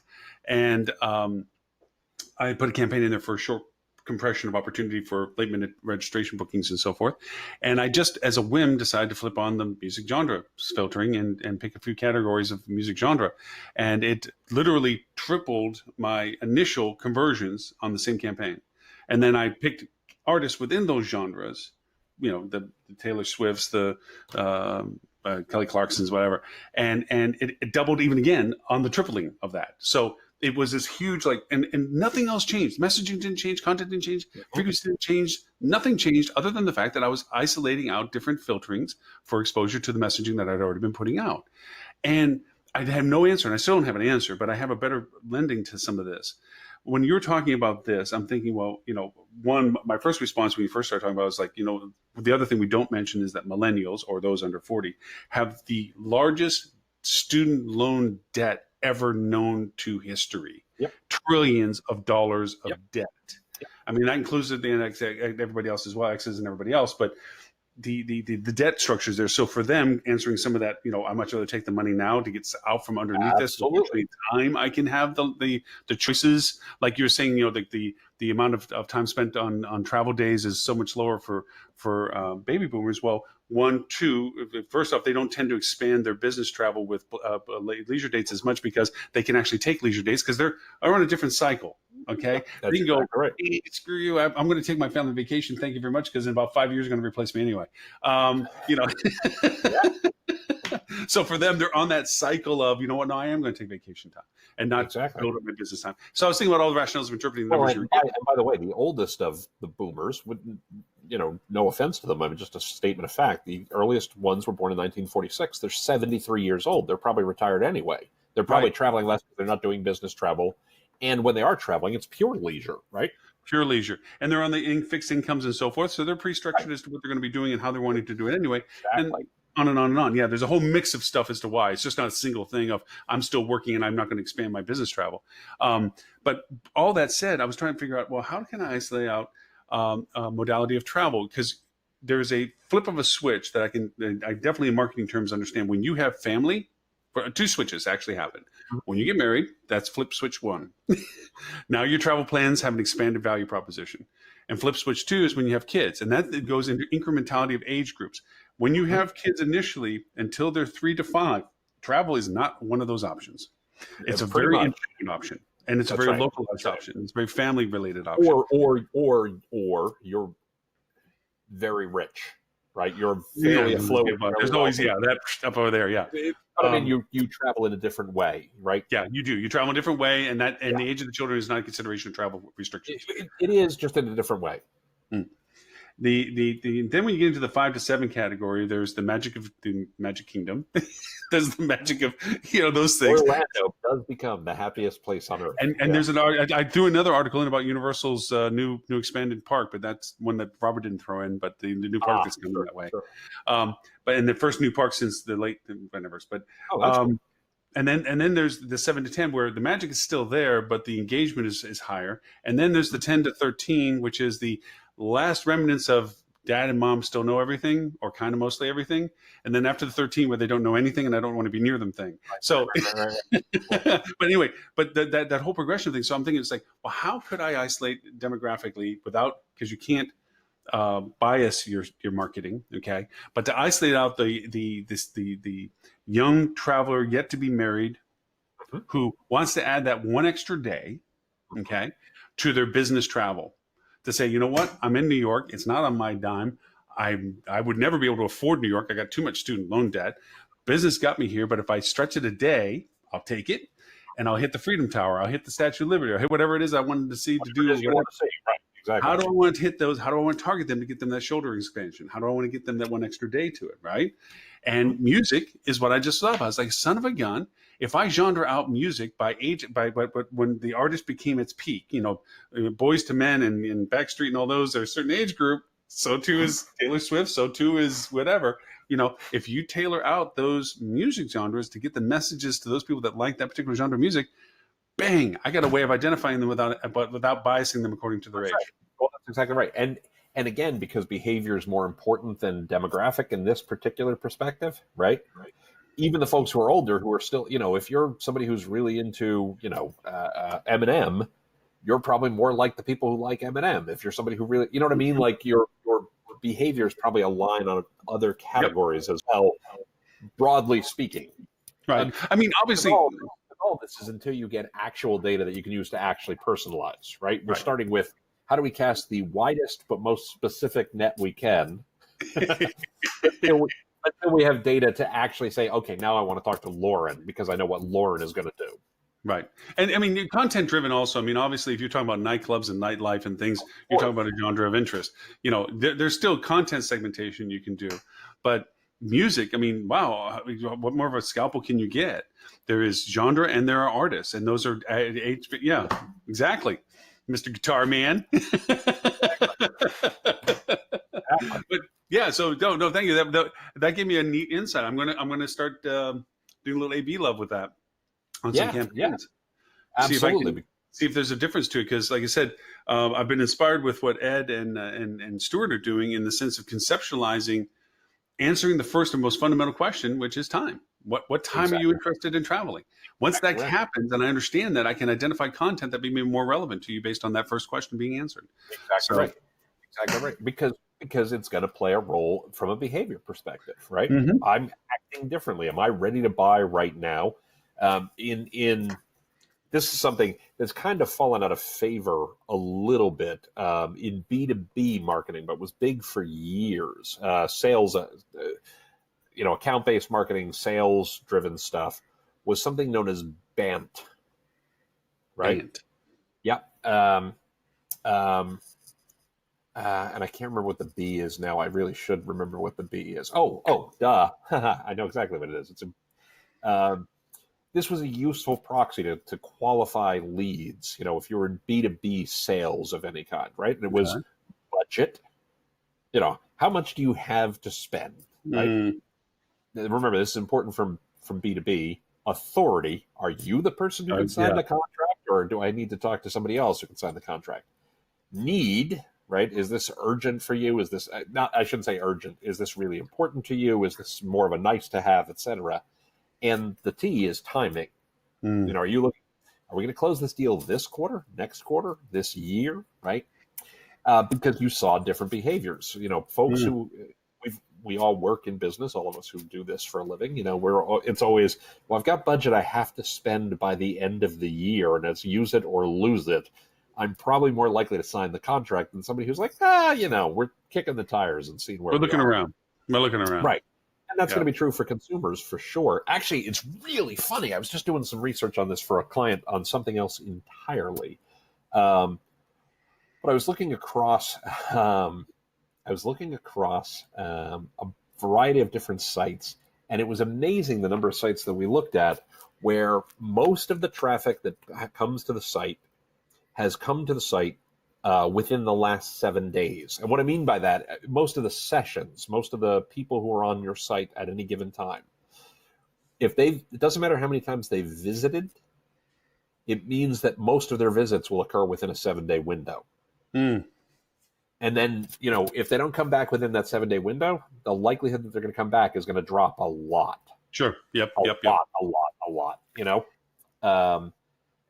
and I put a campaign in there for a short compression of opportunity for late minute registration bookings and so forth. And I just, as a whim, decided to flip on the music genre filtering and pick a few categories of music genre. And it literally tripled my initial conversions on the same campaign. And then I picked artists within those genres, the Taylor Swifts, the Kelly Clarkson's, whatever. And it doubled even again on the tripling of that. So it was this huge, and nothing else changed. Messaging didn't change, content didn't change, frequency didn't change, nothing changed other than the fact that I was isolating out different filterings for exposure to the messaging that I'd already been putting out. And I had no answer, and I still don't have an answer, but I have a better lending to some of this. When you're talking about this, I'm thinking, well, one, my first response when you first started talking about it was the other thing we don't mention is that millennials, or those under 40, have the largest student loan debt ever known to history. Yep. Trillions of dollars of debt. Yep. I mean, that includes everybody else as well, exes and everybody else, but the debt structures there. So for them, answering some of that, I much rather take the money now to get out from underneath this. So time I can have the choices, like you were saying, the amount of time spent on travel days is so much lower for baby boomers. Well, first off, they don't tend to expand their business travel with leisure dates as much because they can actually take leisure dates because they're on a different cycle. Okay, they can go, hey, screw you, I'm going to take my family vacation. Thank you very much, because in about 5 years, you're going to replace me anyway. So for them, they're on that cycle of, you know what, no, I am going to take vacation time and not Exactly. build up my business time. So I was thinking about all the rationales of interpreting the Well, numbers. and by the way, the oldest of the boomers would, no offense to them, I mean, just a statement of fact. The earliest ones were born in 1946. They're 73 years old. They're probably retired anyway. They're probably traveling less because they're not doing business travel. And when they are traveling, it's pure leisure, right? Pure leisure. And they're on the fixed incomes and so forth. So they're pre-structured as to what they're going to be doing and how they're wanting to do it anyway. Exactly. And on and on and on. Yeah, there's a whole mix of stuff as to why. It's just not a single thing of I'm still working and I'm not going to expand my business travel. But all that said, I was trying to figure out, well, how can I isolate out modality of travel? Because there's a flip of a switch that I definitely in marketing terms understand. When you have family, two switches actually happen. When you get married, that's flip switch 1. Now your travel plans have an expanded value proposition. And flip switch 2 is when you have kids. And that goes into incrementality of age groups. When you have kids initially, until they're 3 to 5, travel is not one of those options. It's a very interesting option. And it's a very localized option. It's a very family related option. Or you're very rich, right? You're fairly afloat. There's always, that up over there, yeah. But I mean, you travel in a different way, right? Yeah, you do. You travel in a different way, and the age of the children is not a consideration of travel restrictions. It is just in a different way. Then when you get into the 5 to 7 category, there's the Magic Kingdom. There's the magic of those things. Orlando does become the happiest place on earth. And there's I threw another article in about Universal's new expanded park, but that's one that Robert didn't throw in. But the new park that's coming that way. Sure. But in the first new park since the late Universe. But cool. And then there's the 7 to 10 where the magic is still there, but the engagement is higher. And then there's the 10 to 13, which is the last remnants of dad and mom still know everything, or kind of mostly everything. And then after the 13, where they don't know anything and I don't want to be near them thing. So, but anyway, but that whole progression thing. So I'm thinking, it's like, well, how could I isolate demographically because you can't bias your marketing, okay? But to isolate out the young traveler yet to be married, who wants to add that one extra day, okay, to their business travel. To say, you know what, I'm in New York. It's not on my dime. I would never be able to afford New York. I got too much student loan debt. Business got me here, but if I stretch it a day, I'll take it, and I'll hit the Freedom Tower. I'll hit the Statue of Liberty. I'll hit whatever it is I wanted to see to do. Right, exactly. How do I want to hit those? How do I want to target them to get them that shoulder expansion? How do I want to get them that one extra day to it, right? And music is what I just thought about. I was like, son of a gun. If I genre out music by age, but when the artist became its peak, Boys to Men and Backstreet and all those are a certain age group. So too is Taylor Swift. So too is whatever. If you tailor out those music genres to get the messages to those people that like that particular genre of music, bang! I got a way of identifying them without biasing them according to their age. Right. Well, that's exactly right. And again, because behavior is more important than demographic in this particular perspective, right? Even the folks who are older, who are still, if you're somebody who's really into, Eminem, you're probably more like the people who like Eminem. If you're somebody who really, you know what I mean? Like your behavior is probably aligned on other categories as well, broadly speaking. Right. I mean, obviously, all this is until you get actual data that you can use to actually personalize, right? We're starting with, how do we cast the widest but most specific net we can? Until we have data to actually say, okay, now I want to talk to Lauren because I know what Lauren is going to do. Right. And I mean, content driven also. I mean, obviously, if you're talking about nightclubs and nightlife and things, you're talking about a genre of interest. There's still content segmentation you can do. But music, I mean, wow, what more of a scalpel can you get? There is genre and there are artists. And those are, yeah, exactly. Mr. Guitar Man. But yeah, so no, thank you. That gave me a neat insight. I'm gonna start doing a little A/B love with that on some campaigns. Yeah, absolutely. See if there's a difference to it, because, like I said, I've been inspired with what Ed and Stuart are doing in the sense of conceptualizing, answering the first and most fundamental question, which is time. What time are you interested in traveling? Once that happens, and I understand that, I can identify content that may be more relevant to you based on that first question being answered. Exactly right. Because it's going to play a role from a behavior perspective, right? I'm acting differently. Am I ready to buy right now? This is something that's kind of fallen out of favor a little bit in B2B marketing, but was big for years. Sales. account-based marketing, sales-driven stuff was something known as BANT, right? And Yep. And I can't remember what the B is now. I really should remember what the B is. Oh, duh. I know exactly what it is. This was a useful proxy to qualify leads, if you were in B2B sales of any kind, right? And it was budget. How much do you have to spend, right? Remember, this is important from B2B. Authority. Are you the person who can sign the contract, or do I need to talk to somebody else who can sign the contract? Need, right? Is this urgent for you? Is this I shouldn't say urgent. Is this really important to you? Is this more of a nice to have, etc.? And the T is timing. Are we going to close this deal this quarter, next quarter, this year, right? Because you saw different behaviors. Folks who we all work in business, all of us who do this for a living, it's always, well, I've got budget I have to spend by the end of the year, and it's use it or lose it. I'm probably more likely to sign the contract than somebody who's like, we're kicking the tires and seeing where we're looking around. We're looking around. Right. And that's going to be true for consumers for sure. Actually, it's really funny. I was just doing some research on this for a client on something else entirely. But I was looking across a variety of different sites, and it was amazing the number of sites that we looked at where most of the traffic that comes to the site has come to the site within the last 7 days. And what I mean by that, most of the sessions, most of the people who are on your site at any given time, it doesn't matter how many times they visited, it means that most of their visits will occur within a 7-day window. And then, if they don't come back within that 7-day window, the likelihood that they're going to come back is going to drop a lot. Sure. Yep. A lot.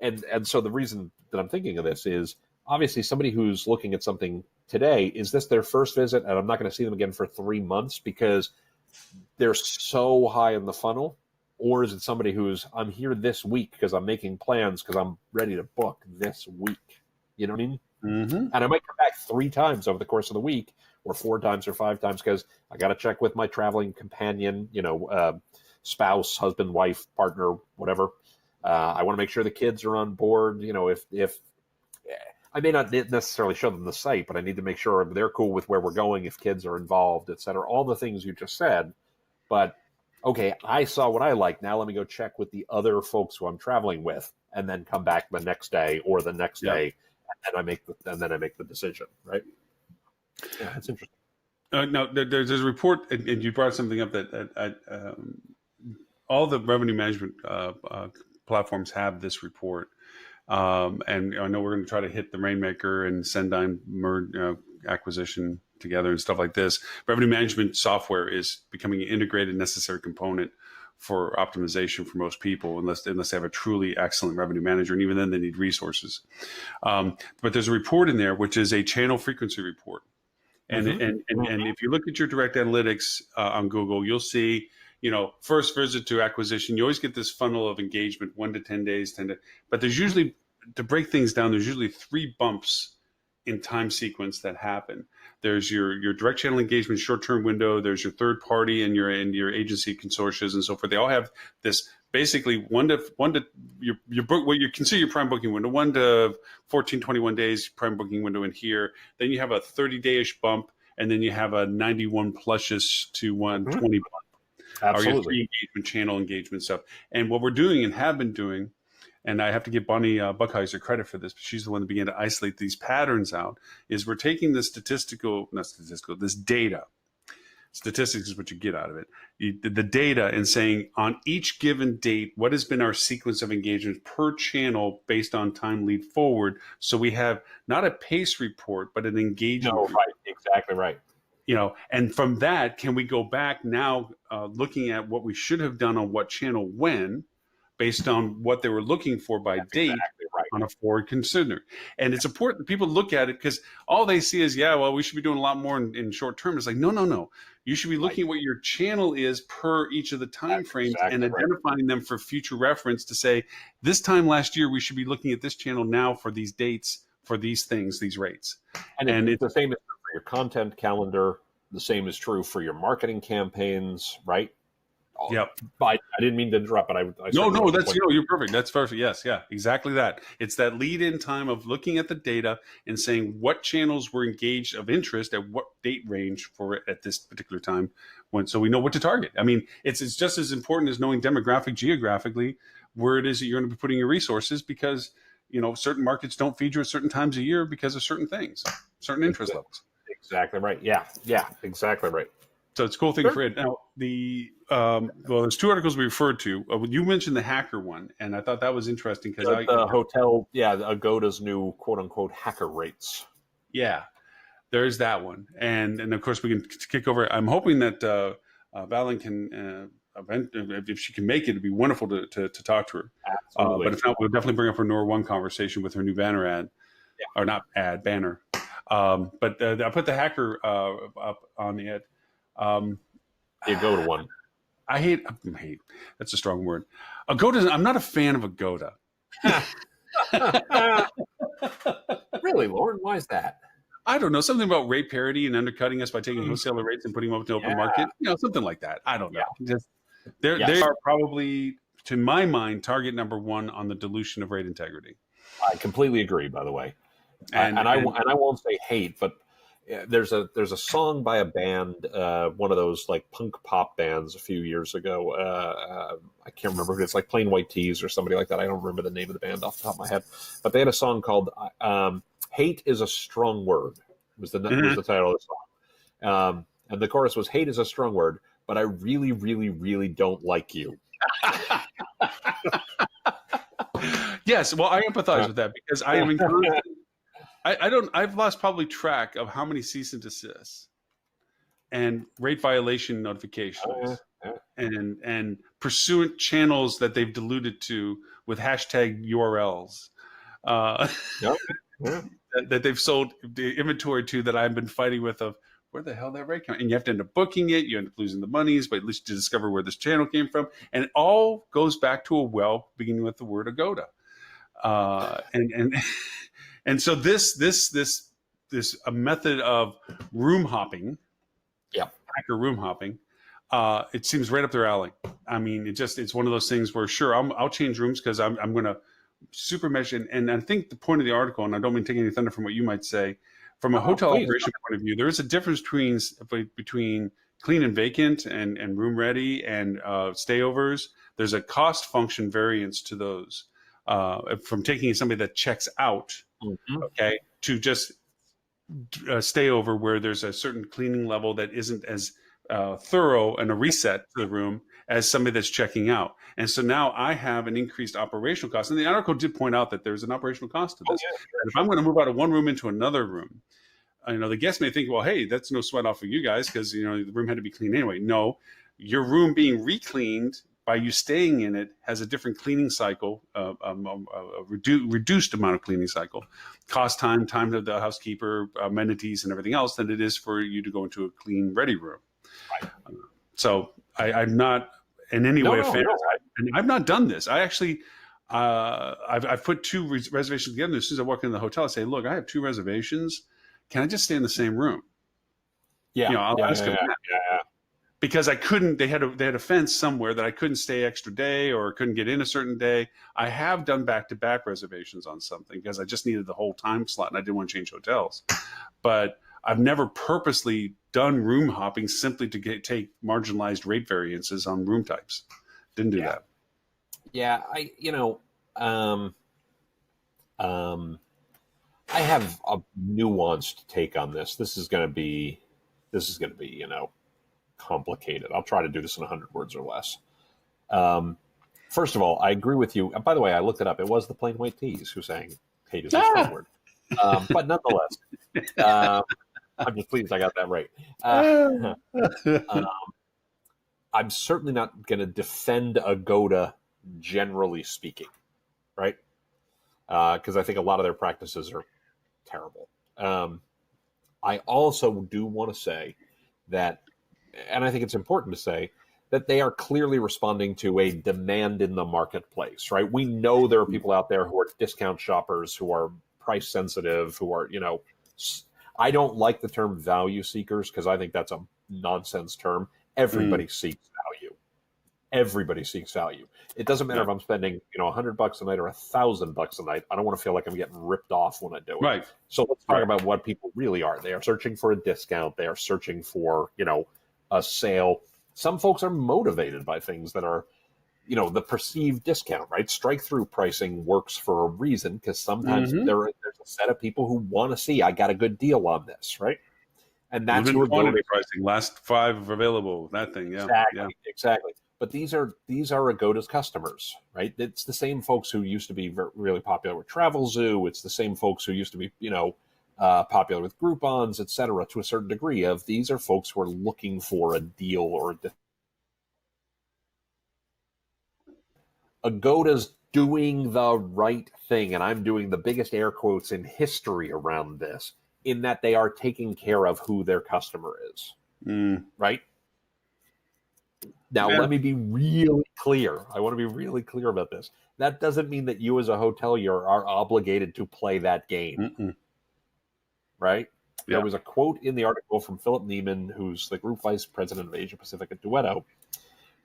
And so the reason that I'm thinking of this is obviously somebody who's looking at something today, is this their first visit and I'm not going to see them again for 3 months because they're so high in the funnel? Or is it somebody who's, I'm here this week because I'm making plans because I'm ready to book this week? You know what I mean? Mm-hmm. And I might come back 3 times over the course of the week, or 4 times or 5 times, because I got to check with my traveling companion, spouse, husband, wife, partner, whatever. I want to make sure the kids are on board. If I may not necessarily show them the site, but I need to make sure they're cool with where we're going, if kids are involved, et cetera. All the things you just said. But okay, I saw what I like. Now let me go check with the other folks who I'm traveling with, and then come back the next day or the next day. And then I make the decision, right? Yeah, that's interesting. Now, there's a report, and you brought something up that all the revenue management platforms have this report. And I know we're going to try to hit the Rainmaker and Sendime acquisition together and stuff like this. Revenue management software is becoming an integrated, necessary component for optimization for most people, unless they have a truly excellent revenue manager, and even then they need resources. But there's a report in there which is a channel frequency report, and and if you look at your direct analytics on Google, you'll see first visit to acquisition. You always get this funnel of engagement, 1 to 10 days, but there's usually, to break things down, there's usually 3 bumps in time sequence that happen. There's your direct channel engagement short-term window. There's your third party and your agency consortia and so forth. They all have this basically one to your book, what you consider your prime booking window, 1 to 14, 21 days prime booking window in here. Then you have a 30-day-ish bump, and then you have a 91 pluses to 120 bump. Absolutely. Or your 3 engagement channel engagement stuff. And what we're doing and have been doing, and I have to give Bonnie Buchheiser credit for this, but she's the one that began to isolate these patterns out, is we're taking this this data. Statistics is what you get out of it. The data, and saying on each given date, what has been our sequence of engagements per channel based on time lead forward. So we have not a pace report, but an engagement report. Right, exactly right. And from that, can we go back now looking at what we should have done on what channel when, based on what they were looking for by date, exactly right, on a forward consider. And it's important that people look at it, because all they see is, we should be doing a lot more in short term. It's like, no. You should be looking at what your channel is per each of the time frames, and identifying them for future reference to say, this time last year, we should be looking at this channel now for these dates, for these things, these rates. And it's the same as for your content calendar, The same is true for your marketing campaigns, right? Yep. I didn't mean to interrupt, but I No, that's you're perfect. That's perfect. Yes, yeah, exactly that. It's that lead-in time of looking at the data and saying what channels were engaged of interest at what date range for it at this particular time, so we know what to target. I mean, it's just as important as knowing geographically where it is that you're going to be putting your resources, because certain markets don't feed you at certain times of year because of certain things, certain interest levels. Exactly right. Yeah, exactly right. So it's a cool thing for it. Now, there's two articles we referred to. You mentioned the hacker one, and I thought that was interesting because the hotel, Agoda's new quote unquote hacker rates. Yeah, there's that one, and of course we can kick over. I'm hoping that Valen can, if she can make it, it'd be wonderful to talk to her. Absolutely. But if not, we'll definitely bring up her Nora One conversation with her new banner ad, or not ad, banner. But I put the hacker up on the ad. The Agoda one. I hate. That's a strong word. Agoda. I'm not a fan of Agoda. Really, Lauren? Why is that? I don't know. Something about rate parity and undercutting us by taking wholesaler rates and putting them up to open market. Something like that. I don't know. Just they are probably, to my mind, target number one on the dilution of rate integrity. I completely agree. By the way, and I won't say hate, but there's a song by a band, one of those like punk pop bands a few years ago. I can't remember. It's like Plain White T's or somebody like that. I don't remember the name of the band off the top of my head. But they had a song called "Hate is a Strong Word." Was the title of the song, and the chorus was "Hate is a strong word, but I really, really, really don't like you." Yes, well, I empathize with that because I am in constant. I've lost probably track of how many cease and desists and rate violation notifications and pursuant channels that they've diluted to with hashtag URLs that they've sold the inventory to, that I've been fighting with of where the hell that rate came. And you have to end up booking it. You end up losing the monies, but at least to discover where this channel came from. And it all goes back to a well beginning with the word Agoda. And so this a method of room hopping, hacker room hopping, it seems right up their alley. I mean, it's one of those things where sure I'll change rooms because I'm going to super mesh, and I think the point of the article, and I don't mean taking any thunder from what you might say, from a hotel operation point of view, there is a difference between clean and vacant and room ready and stayovers. There's a cost function variance to those. From taking somebody that checks out, to just stay over where there's a certain cleaning level that isn't as thorough and a reset to the room as somebody that's checking out. And so now I have an increased operational cost. And the article did point out that there's an operational cost to this. If I'm going to move out of one room into another room, the guest may think, well, hey, that's no sweat off of you guys because the room had to be cleaned anyway. No, your room being re-cleaned by you staying in it has a different cleaning cycle, a reduced amount of cleaning cycle, cost time to the housekeeper, amenities, and everything else than it is for you to go into a clean, ready room. Right. So I'm not in any way a fan. And I've not done this. I actually, I've put two reservations together. As soon as I walk into the hotel, I say, look, I have two reservations. Can I just stay in the same room? I'll ask them that. Because I couldn't, they had a fence somewhere that I couldn't stay extra day or couldn't get in a certain day. I have done back-to-back reservations on something because I just needed the whole time slot and I didn't want to change hotels. But I've never purposely done room hopping simply to take marginalized rate variances on room types. Didn't do that. Yeah, I have a nuanced take on this. This is going to be, complicated. I'll try to do this in 100 words or less. First of all, I agree with you. By the way, I looked it up. It was the Plain White T's who sang "Hate is a Strong Word." But nonetheless, I'm just pleased I got that right. I'm certainly not going to defend Agoda, generally speaking, right? Because I think a lot of their practices are terrible. I also do want to say that, and I think it's important to say, that they are clearly responding to a demand in the marketplace, right? We know there are people out there who are discount shoppers, who are price sensitive, who are, I don't like the term value seekers because I think that's a nonsense term. Everybody seeks value. Everybody seeks value. It doesn't matter if I'm spending, $100 a night or $1,000 a night. I don't want to feel like I'm getting ripped off when I do it. Right. So let's talk about what people really are. They are searching for a discount. They are searching for, a sale. Some folks are motivated by things that are, the perceived discount, right? Strike-through pricing works for a reason because sometimes there's a set of people who want to see, I got a good deal on this, right? And that's who quantity pricing. Last 5 available. That thing, yeah. Exactly. But these are Agoda's customers, right? It's the same folks who used to be really popular with Travelzoo. It's the same folks who used to be, popular with Groupons, et cetera, to a certain degree. These are folks who are looking for a deal or Agoda's doing the right thing, and I'm doing the biggest air quotes in history around this, in that they are taking care of who their customer is, right? Now, let me be really clear. I want to be really clear about this. That doesn't mean that you as a hotelier are obligated to play that game, right? Yeah. There was a quote in the article from Philip Neiman, who's the group vice president of Asia Pacific at Duetto,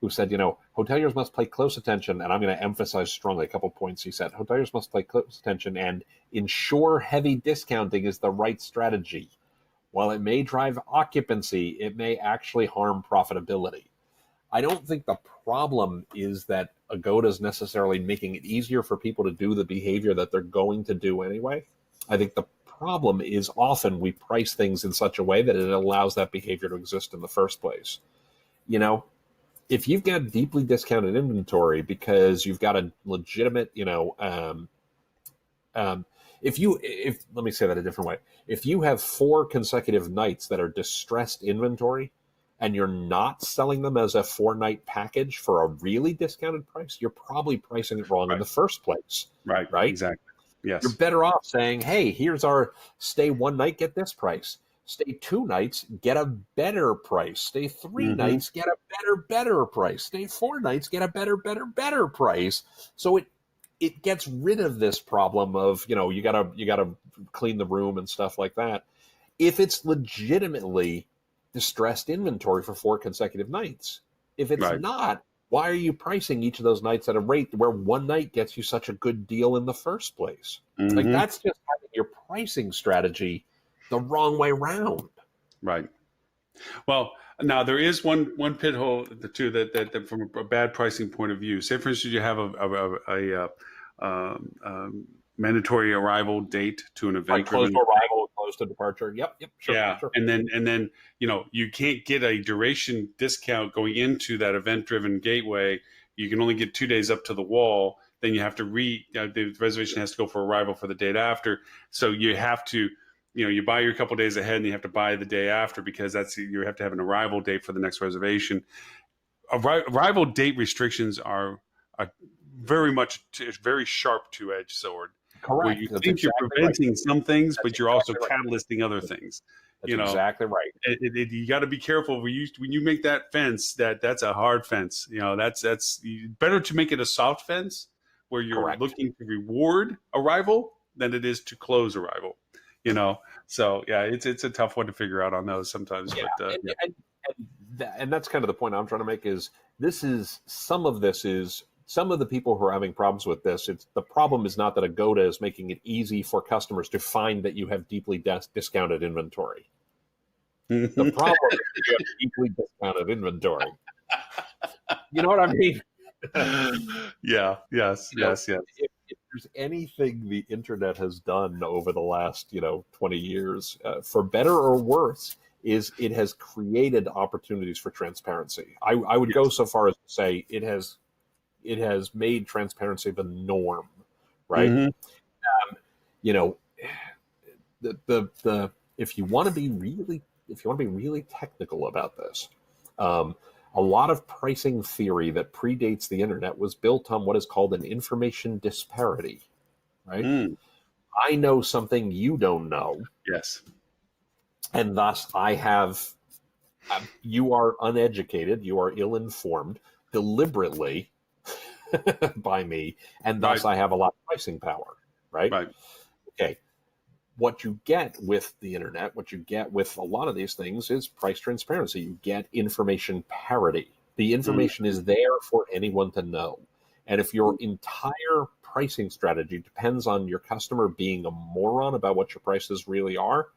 who said, hoteliers must pay close attention, and I'm going to emphasize strongly a couple points he said. Hoteliers must pay close attention and ensure heavy discounting is the right strategy. While it may drive occupancy, it may actually harm profitability. I don't think the problem is that Agoda is necessarily making it easier for people to do the behavior that they're going to do anyway. I think the problem is often we price things in such a way that it allows that behavior to exist in the first place. If you've got deeply discounted inventory because you've got a legitimate, let me say that a different way. If you have 4 consecutive nights that are distressed inventory, and you're not selling them as a 4-night package for a really discounted price, you're probably pricing it wrong in the first place. Right. Exactly. Yes. You're better off saying, hey, here's our stay 1 night, get this price. Stay 2 nights, get a better price. Stay 3 nights, get a better price. Stay 4 nights, get a better price. So it gets rid of this problem of, you gotta clean the room and stuff like that. If it's legitimately distressed inventory for 4 consecutive nights. If it's not, why are you pricing each of those nights at a rate where 1 night gets you such a good deal in the first place? Like, that's just having your pricing strategy the wrong way round. Right. Well, now there is one pit hole too that from a bad pricing point of view. Say, for instance, you have a mandatory arrival date to an event. Close to arrival, close to departure. Yep, sure. Yeah, sure. And then you can't get a duration discount going into that event-driven gateway. You can only get 2 days up to the wall. Then you have to the reservation has to go for arrival for the date after. So you have to, you buy your couple days ahead, and you have to buy the day after because you have to have an arrival date for the next reservation. Arrival date restrictions are very sharp two-edged sword. Correct. Where you think you're preventing some things, but you're also catalyzing other things. That's exactly right. You got to be careful when you make that fence. That's a hard fence. That's better to make it a soft fence where you're looking to reward arrival than it is to close arrival. So yeah, it's a tough one to figure out on those sometimes. Yeah. But and that's kind of the point I'm trying to make is some of the people who are having problems with this, the problem is not that Agoda is making it easy for customers to find that you have deeply discounted inventory. The problem is that you have deeply discounted inventory. You know what I mean? Yeah. Yes. Yes. If there's anything the internet has done over the last 20 years, for better or worse, is it has created opportunities for transparency. I would go so far as to say it has made transparency the norm, right? If you want to be really technical about this, a lot of pricing theory that predates the internet was built on what is called an information disparity, right? I know something you don't know. Yes. And thus you are uneducated, you are ill-informed deliberately by me, and thus I have a lot of pricing power, right? Right. Okay. what you get with the internet, what you get with a lot of these things is price transparency. You get information parity. The information is there for anyone to know. And if your entire pricing strategy depends on your customer being a moron about what your prices really are,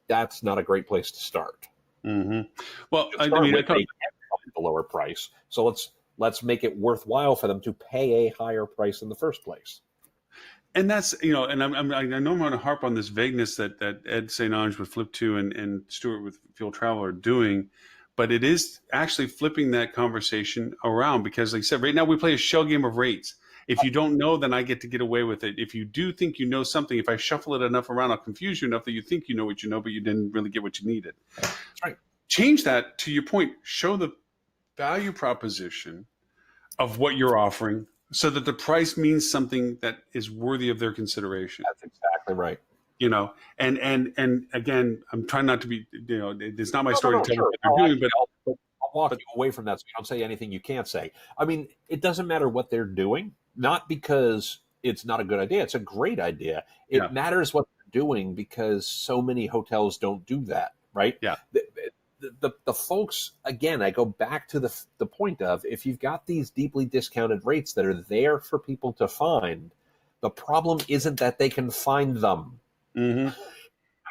that's not a great place to start. Well, I mean, they can the lower price, so let's make it worthwhile for them to pay a higher price in the first place. And that's, and I know I'm going to harp on this vagueness that Ed St. Onge with Flip2 and Stuart with Fuel Travel are doing, but it is actually flipping that conversation around, because like I said, right now we play a shell game of rates. If you don't know, then I get to get away with it. If you do think you know something, if I shuffle it enough around, I'll confuse you enough that you think you know what you know, but you didn't really get what you needed. That's right. Change that to your point. Show the value proposition of what you're offering, so that the price means something that is worthy of their consideration. That's exactly right. And again, I'm trying not to be, it's not my story to tell you what they're doing, but I'll walk you away from that so you don't say anything you can't say. I mean, it doesn't matter what they're doing, not because it's not a good idea. It's a great idea. It matters what they're doing, because so many hotels don't do that, right? Yeah. The folks, again, I go back to the point of, if you've got these deeply discounted rates that are there for people to find, the problem isn't that they can find them. Right.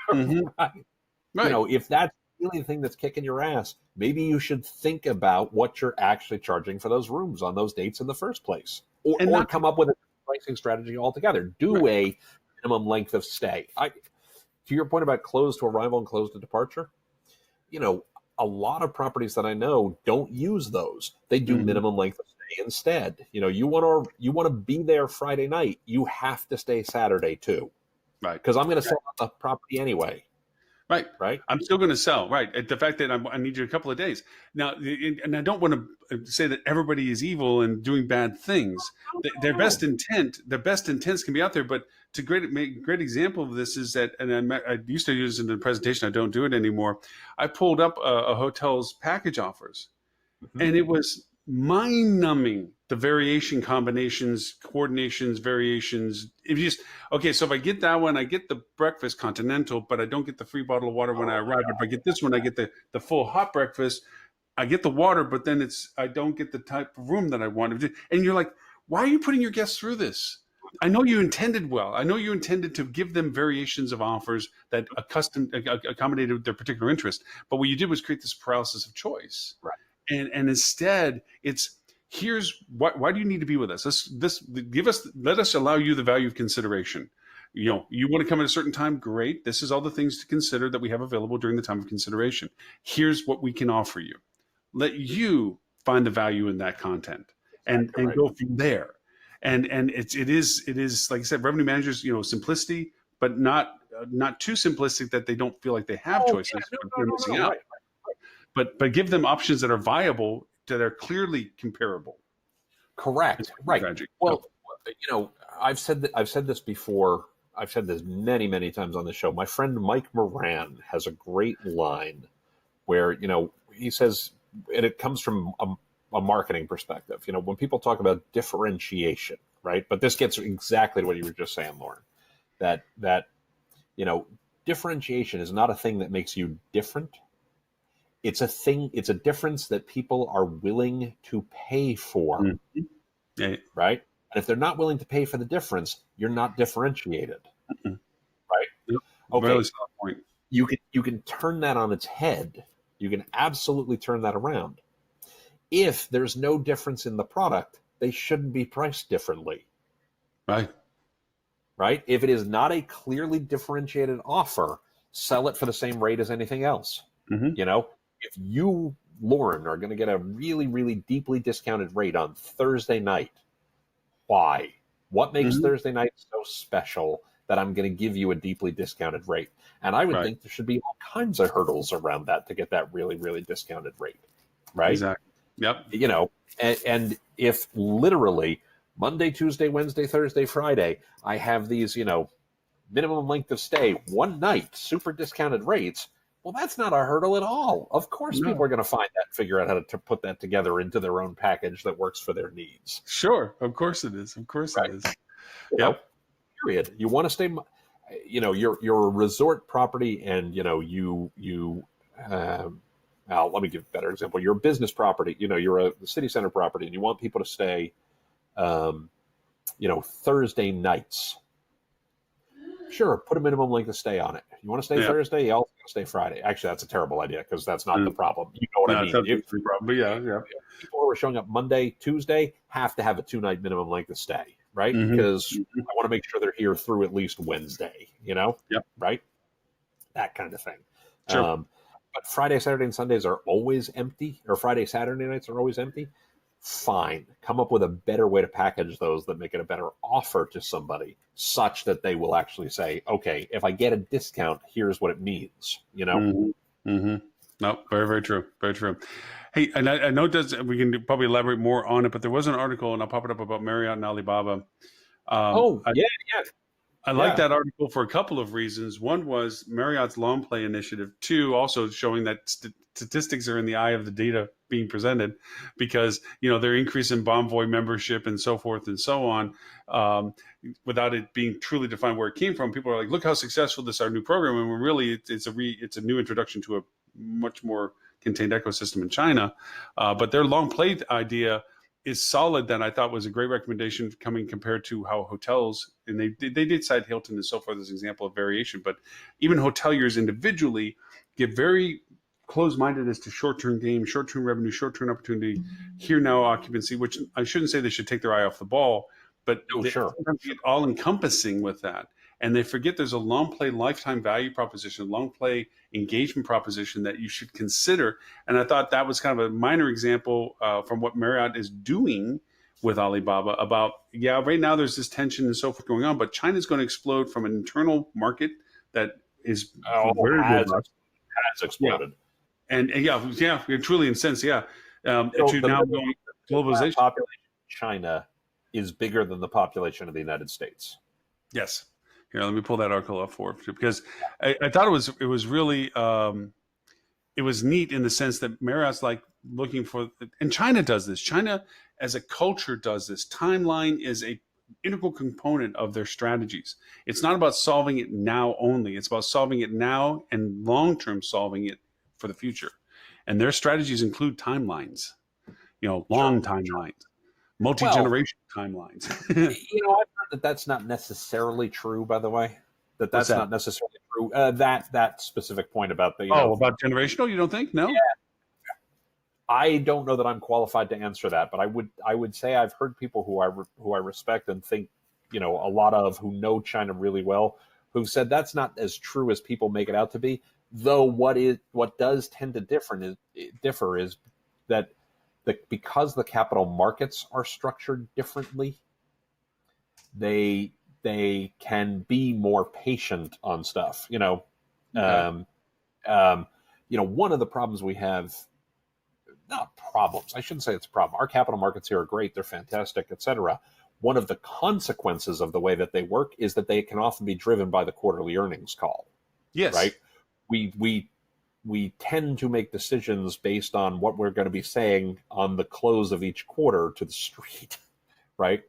If that's the only thing that's kicking your ass, maybe you should think about what you're actually charging for those rooms on those dates in the first place, or come up with a pricing strategy altogether. Do a minimum length of stay. To your point about close to arrival and close to departure, a lot of properties that I know don't use those. They do minimum length of stay instead. You want to be there Friday night, you have to stay Saturday too. Right. Because I'm going to sell the property anyway. Right. I'm still going to sell. Right. The fact that I need you a couple of days now, and I don't want to say that everybody is evil and doing bad things. Their best intents can be out there. But to great example of this is that, and I used to use it in the presentation. I don't do it anymore. I pulled up a hotel's package offers, and it was mind-numbing, the variation combinations, coordinations, variations. So if I get that one, I get the breakfast continental, but I don't get the free bottle of water when I arrive. If I get this one, I get the full hot breakfast. I get the water, but then I don't get the type of room that I wanted. And you're like, why are you putting your guests through this? I know you intended well. I know you intended to give them variations of offers that accommodated their particular interest. But what you did was create this paralysis of choice. Right. And instead, here's why do you need to be with us? Let us allow you the value of consideration. You want to come at a certain time, great. This is all the things to consider that we have available during the time of consideration. Here's what we can offer you. Let you find the value in that content and go from there. And it is like I said, revenue managers, simplicity, but not too simplistic that they don't feel like they have choices. They're missing out. But give them options that are viable, that are clearly comparable. Correct. Right. Tragic. Well, I've said this before. I've said this many, many times on the show. My friend Mike Moran has a great line where, he says, and it comes from a marketing perspective, when people talk about differentiation, right? But this gets exactly to what you were just saying, Lauren, that differentiation is not a thing that makes you different. It's a difference that people are willing to pay for, right? And if they're not willing to pay for the difference, you're not differentiated, right? Okay, really solid point. You can turn that on its head. You can absolutely turn that around. If there's no difference in the product, they shouldn't be priced differently, right? If it is not a clearly differentiated offer, sell it for the same rate as anything else. If you, Lauren, are going to get a really, really deeply discounted rate on Thursday night, why? What makes Thursday night so special that I'm going to give you a deeply discounted rate? And I would think there should be all kinds of hurdles around that to get that really, really discounted rate, right? Exactly. Yep. And if literally Monday, Tuesday, Wednesday, Thursday, Friday, I have these, minimum length of stay, one night, super discounted rates, well, that's not a hurdle at all. Of course, people are going to find that and figure out how to put that together into their own package that works for their needs. Sure. Of course it is. It is. Period. You want to stay. you're a resort property, and let me give a better example. You're a business property. You're a city center property, and you want people to stay, Thursday nights. Sure, put a minimum length of stay on it. You want to stay Thursday, you also got to stay Friday. Actually, that's a terrible idea because that's not the problem. You know what I mean? But yeah. People who are showing up Monday, Tuesday have to have a 2-night minimum length of stay, right? Because I want to make sure they're here through at least Wednesday, right? That kind of thing. Sure. But Friday, Saturday, and Sundays are always empty, or Friday, Saturday nights are always empty. Fine. Come up with a better way to package those that make it a better offer to somebody such that they will actually say, okay, if I get a discount, here's what it means, No, very, very true. Very true. Hey, and I know we can probably elaborate more on it, but there was an article, and I'll pop it up, about Marriott and Alibaba. I like that article for a couple of reasons. One was Marriott's long play initiative. Two, also showing that statistics are in the eye of the data being presented, because their increase in Bonvoy membership and so forth and so on, without it being truly defined where it came from, people are like, "Look how successful this our new program," and really it's a new introduction to a much more contained ecosystem in China. But their long play idea is solid. That I thought was a great recommendation coming compared to how hotels, and they did cite Hilton and so forth as an example of variation, but even hoteliers individually get very closed-minded as to short-term gain, short-term revenue, short-term opportunity, here now occupancy, which I shouldn't say they should take their eye off the ball, but they sometimes get all-encompassing with that. And they forget there's a long play lifetime value proposition, long play engagement proposition that you should consider. And I thought that was kind of a minor example from what Marriott is doing with Alibaba about, right now there's this tension and so forth going on, but China's going to explode from an internal market that is very robust. Has exploded. And you're truly incensed. To now going globalization. Population of China is bigger than the population of the United States. Yes. Here, let me pull that article up for you, because I thought it was really it was neat in the sense that Marriott's like looking for, and China does this. China as a culture does this. Timeline is a integral component of their strategies. It's not about solving it now only. It's about solving it now and long-term solving it for the future. And their strategies include timelines, long timelines, multi-generation timelines. I've heard that that's not necessarily true, by the way. That's not necessarily true. That specific point about the about generational, you don't think? No? Yeah. I don't know that I'm qualified to answer that, but I would say I've heard people who I respect and think, a lot of, who know China really well, who've said that's not as true as people make it out to be. Though what does tend to differ is that because the capital markets are structured differently, they can be more patient on stuff. One of the problems we have, not problems, I shouldn't say it's a problem. Our capital markets here are great. They're fantastic, etc. One of the consequences of the way that they work is that they can often be driven by the quarterly earnings call. Yes. Right? We tend to make decisions based on what we're going to be saying on the close of each quarter to the street, right?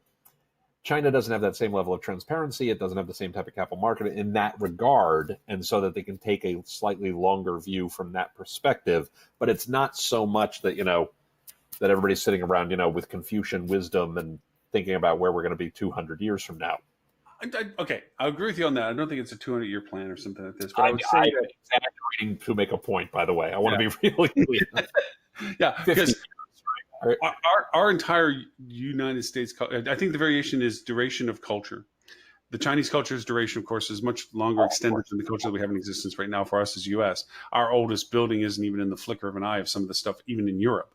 China doesn't have that same level of transparency. It doesn't have the same type of capital market in that regard, and so that they can take a slightly longer view from that perspective. But it's not so much that that everybody's sitting around with Confucian wisdom and thinking about where we're going to be 200 years from now. Okay, I agree with you on that. I don't think it's a 200-year plan or something like this. But I'm exaggerating to make a point, by the way. I want to be really clear. Because our entire United States, I think the variation is duration of culture. The Chinese culture's duration, of course, is much longer extended than the culture that we have in existence right now for us as U.S. Our oldest building isn't even in the flicker of an eye of some of the stuff, even in Europe.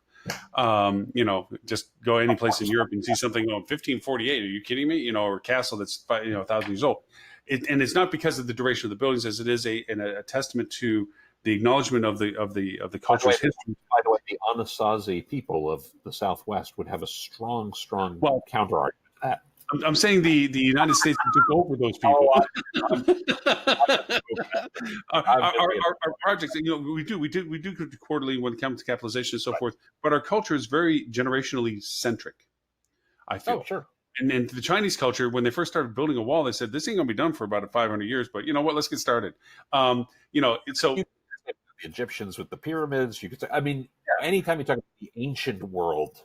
Just go any place in Europe and see something 1548. Are you kidding me? Or a castle that's 1,000 years old. And it's not because of the duration of the buildings, as it is a testament to the acknowledgement of the culture's history. By the way, the Anasazi people of the Southwest would have a strong counter argument to that. I'm saying the United States took over those people. Our projects, we do quarterly when it comes to capitalization and so forth, but our culture is very generationally centric, I feel. Oh, sure. And the Chinese culture, when they first started building a wall, they said this ain't gonna be done for about 500 years. But you know what? Let's get started. So You the Egyptians with the pyramids. You could say, I mean, anytime you talk about the ancient world,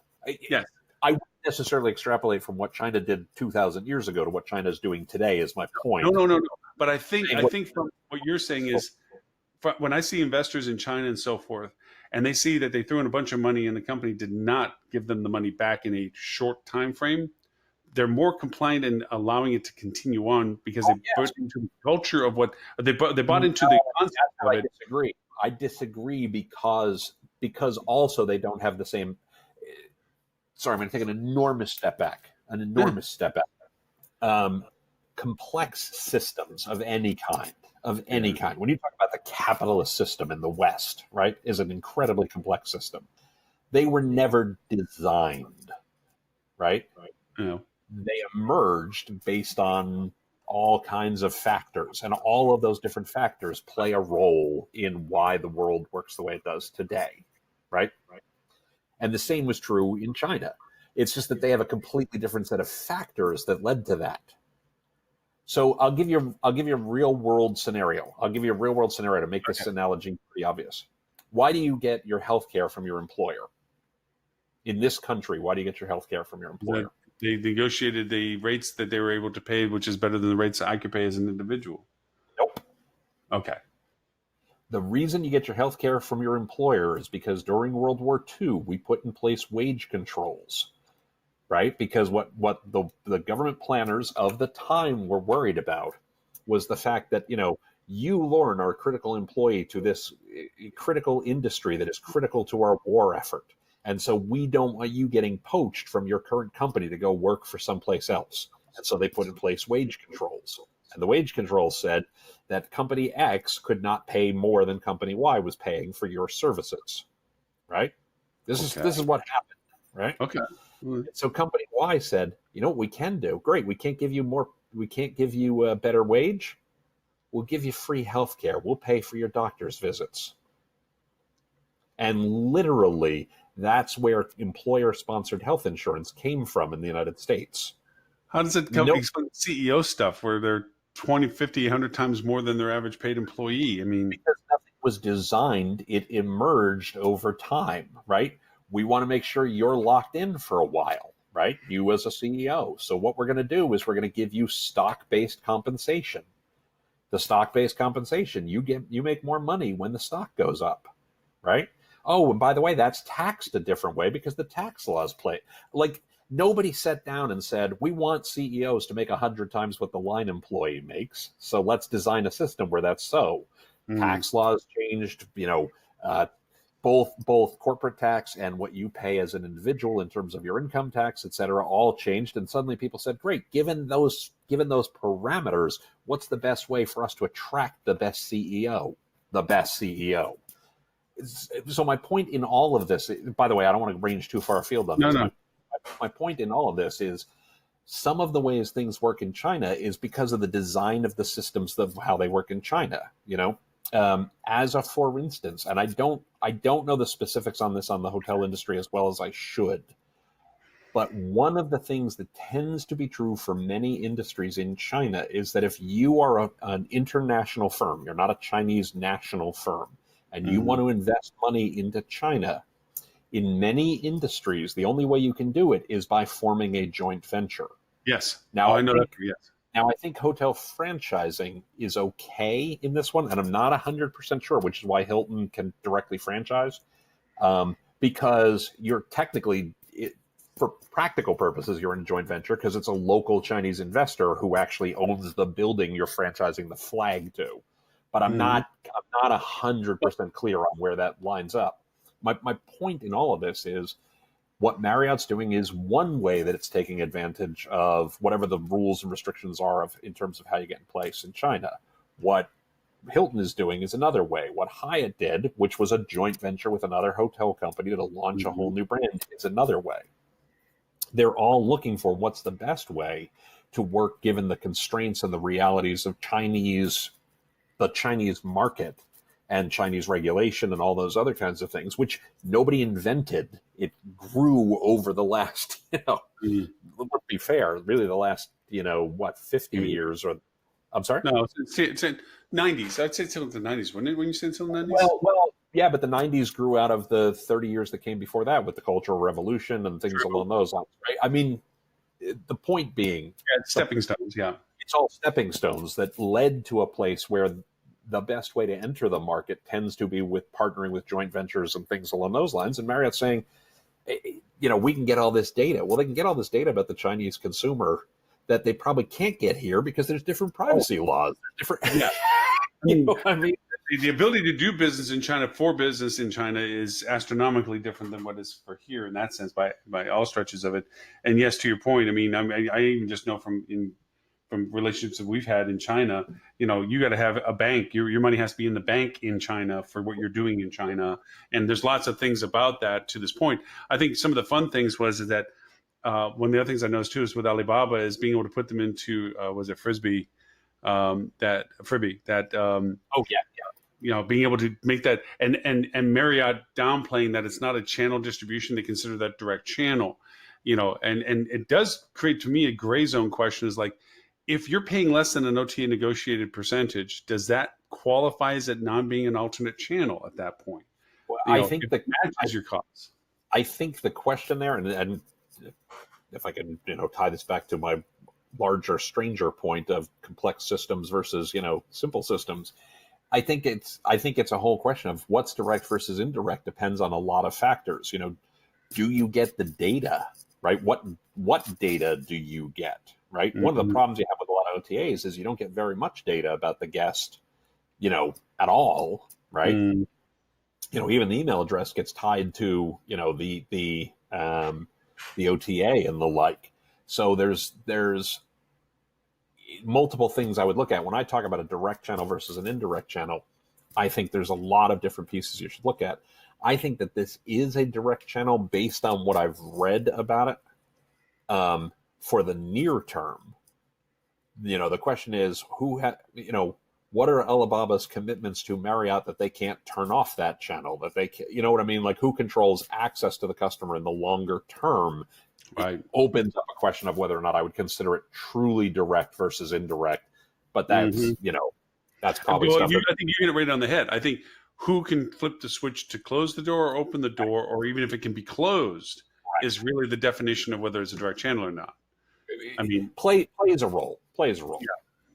yes, I wouldn't necessarily extrapolate from what China did 2,000 years ago to what China is doing today. Is my point. no. But I think from what you're saying is, when I see investors in China and so forth, and they see that they threw in a bunch of money and the company did not give them the money back in a short time frame, they're more compliant in allowing it to continue on because they bought into the culture of what they bought into the concept of it. I disagree because also they don't have the same. Sorry, I'm going to take an enormous step back. Complex systems of any kind. When you talk about the capitalist system in the West, right, is an incredibly complex system. They were never designed, right? They emerged based on all kinds of factors, and all of those different factors play a role in why the world works the way it does today, right? And the same was true in China. It's just that they have a completely different set of factors that led to that. So I'll give you a real world scenario. To make this analogy pretty obvious. Why do you get your health care from your employer? In this country, why do you get your health care from your employer? They negotiated the rates that they were able to pay, which is better than the rates that I could pay as an individual. Nope. Okay. The reason you get your health care from your employer is because during World War II, we put in place wage controls, right? Because what the government planners of the time were worried about was the fact that, you, Lauren, are a critical employee to this critical industry that is critical to our war effort. And so we don't want you getting poached from your current company to go work for someplace else. And so they put in place wage controls. And the wage controls said that company X could not pay more than company Y was paying for your services, right? This is what happened, right? Okay. So company Y said, you know what we can do? Great. We can't give you a better wage. We'll give you free health care. We'll pay for your doctor's visits. And literally, that's where employer-sponsored health insurance came from in the United States. How does it explain CEO stuff where they're 20, 50, 100 times more than their average paid employee? I mean, because nothing was designed, it emerged over time, right? We want to make sure you're locked in for a while, right? You as a CEO. So what we're going to do is we're going to give you stock-based compensation. The stock-based compensation, you make more money when the stock goes up, right? Oh, and by the way, that's taxed a different way because the tax laws play. Like, nobody sat down and said, we want CEOs to make 100 times what the line employee makes, so let's design a system where that's so. Tax laws changed, both corporate tax and what you pay as an individual in terms of your income tax, et cetera, all changed. And suddenly people said, great, given those parameters, what's the best way for us to attract the best CEO? So my point in all of this, by the way, I don't want to range too far afield on this. No. My point in all of this is some of the ways things work in China is because of the design of the systems of how they work in China, for instance, and I don't know the specifics on this on the hotel industry as well as I should. But one of the things that tends to be true for many industries in China is that if you are an international firm, you're not a Chinese national firm, and you want to invest money into China, in many industries, the only way you can do it is by forming a joint venture. Yes. Now, I know that. Yes. Now, I think hotel franchising is okay in this one, and I'm not 100% sure, which is why Hilton can directly franchise, because you're technically, for practical purposes, you're in a joint venture because it's a local Chinese investor who actually owns the building you're franchising the flag to. But I'm not 100% clear on where that lines up. My point in all of this is what Marriott's doing is one way that it's taking advantage of whatever the rules and restrictions are in terms of how you get in place in China. What Hilton is doing is another way. What Hyatt did, which was a joint venture with another hotel company to launch a whole new brand, is another way. They're all looking for what's the best way to work given the constraints and the realities of the Chinese market and Chinese regulation and all those other kinds of things, which nobody invented. It grew over the last, let's be fair, really the last, 50 years or, I'm sorry? No, it's 90s. I'd say until the 90s, wouldn't it, when you said until the 90s? Well, yeah, but the 90s grew out of the 30 years that came before that with the Cultural Revolution and things along those lines, right? I mean, the point being... Yeah, it's stepping stones, yeah. It's all stepping stones that led to a place where the best way to enter the market tends to be with partnering with joint ventures and things along those lines. And Marriott's saying, we can get all this data. Well, they can get all this data about the Chinese consumer that they probably can't get here because there's different privacy laws. Different, yeah. What I mean? The ability to do business in China for business in China is astronomically different than what is for here in that sense by all stretches of it. And yes, to your point, I mean, I even just know from relationships that we've had in China, you got to have a bank. Your money has to be in the bank in China for what you're doing in China. And there's lots of things about that to this point. I think some of the fun things was that one of the other things I noticed too is with Alibaba is being able to put them into, was it Frisbee? Freebie, being able to make that and Marriott downplaying that it's not a channel distribution. They consider that direct channel, and it does create to me a gray zone question is like, if you're paying less than an OTA negotiated percentage, does that qualify as it non being an alternate channel at that point? Well, I think that matches your costs. I think the question there, and if I can, tie this back to my larger, stranger point of complex systems versus, simple systems. I think it's a whole question of what's direct versus indirect depends on a lot of factors. Do you get the data, right? What data do you get, right? Mm-hmm. One of the problems you have with a lot of OTAs is you don't get very much data about the guest, at all, right? Mm. Even the email address gets tied to, the OTA and the like. So there's multiple things I would look at when I talk about a direct channel versus an indirect channel. I think there's a lot of different pieces you should look at. I think that this is a direct channel based on what I've read about it. For the near term, the question is what are Alibaba's commitments to Marriott that they can't turn off that channel, that they can, what I mean? Like, who controls access to the customer in the longer term? Right. It opens up a question of whether or not I would consider it truly direct versus indirect. But that's, that's probably stuff. I think you hit it right on the head. I think who can flip the switch to close the door or open the door, or even if it can be closed, is really the definition of whether it's a direct channel or not. I mean, plays a role.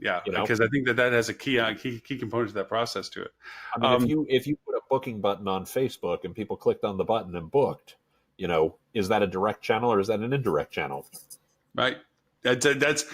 Yeah, because I think that has a key component to that process to it. I mean, if you put a booking button on Facebook and people clicked on the button and booked, is that a direct channel or is that an indirect channel? Right. That's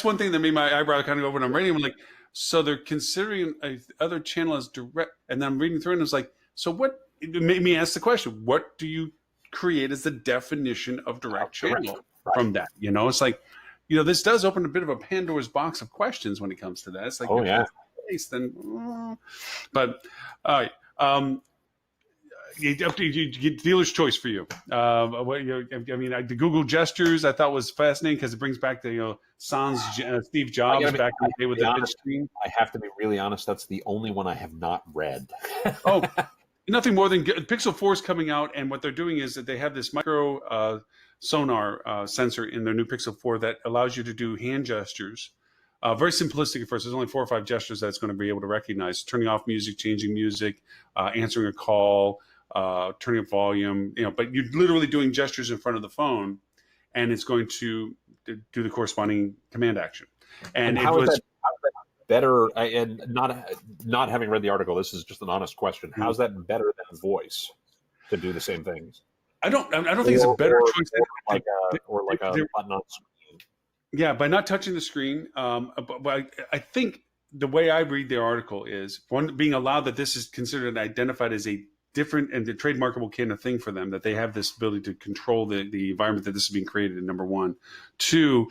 one thing that made my eyebrow kind of go when I'm reading. I'm like, so they're considering other channel as direct, and then I'm reading through and it's like, so what? It made me ask the question: what do you create as the definition of direct channel from that? It's like, this does open a bit of a Pandora's box of questions when it comes to that. It's like, that's the case, then, but all right. Dealer's choice for you. The Google gestures I thought was fascinating because it brings back the Steve Jobs back in the day with the big screen. I have to be really honest. That's the only one I have not read. Oh, nothing more than Pixel 4 is coming out, and what they're doing is that they have this micro sonar sensor in their new Pixel 4 that allows you to do hand gestures. Very simplistic at first. There's only 4 or 5 gestures that it's going to be able to recognize: turning off music, changing music, answering a call, turning up volume, but you're literally doing gestures in front of the phone, and it's going to do the corresponding command action. And how is that better? And not having read the article, this is just an honest question. How's that better than voice to do the same things? I don't think it's a better choice. Or like a button on screen. Yeah, by not touching the screen. But I think the way I read the article is, one, being allowed that this is considered and identified as a different and the trademarkable kind of thing for them, that they have this ability to control the environment that this is being created in, number one. Two,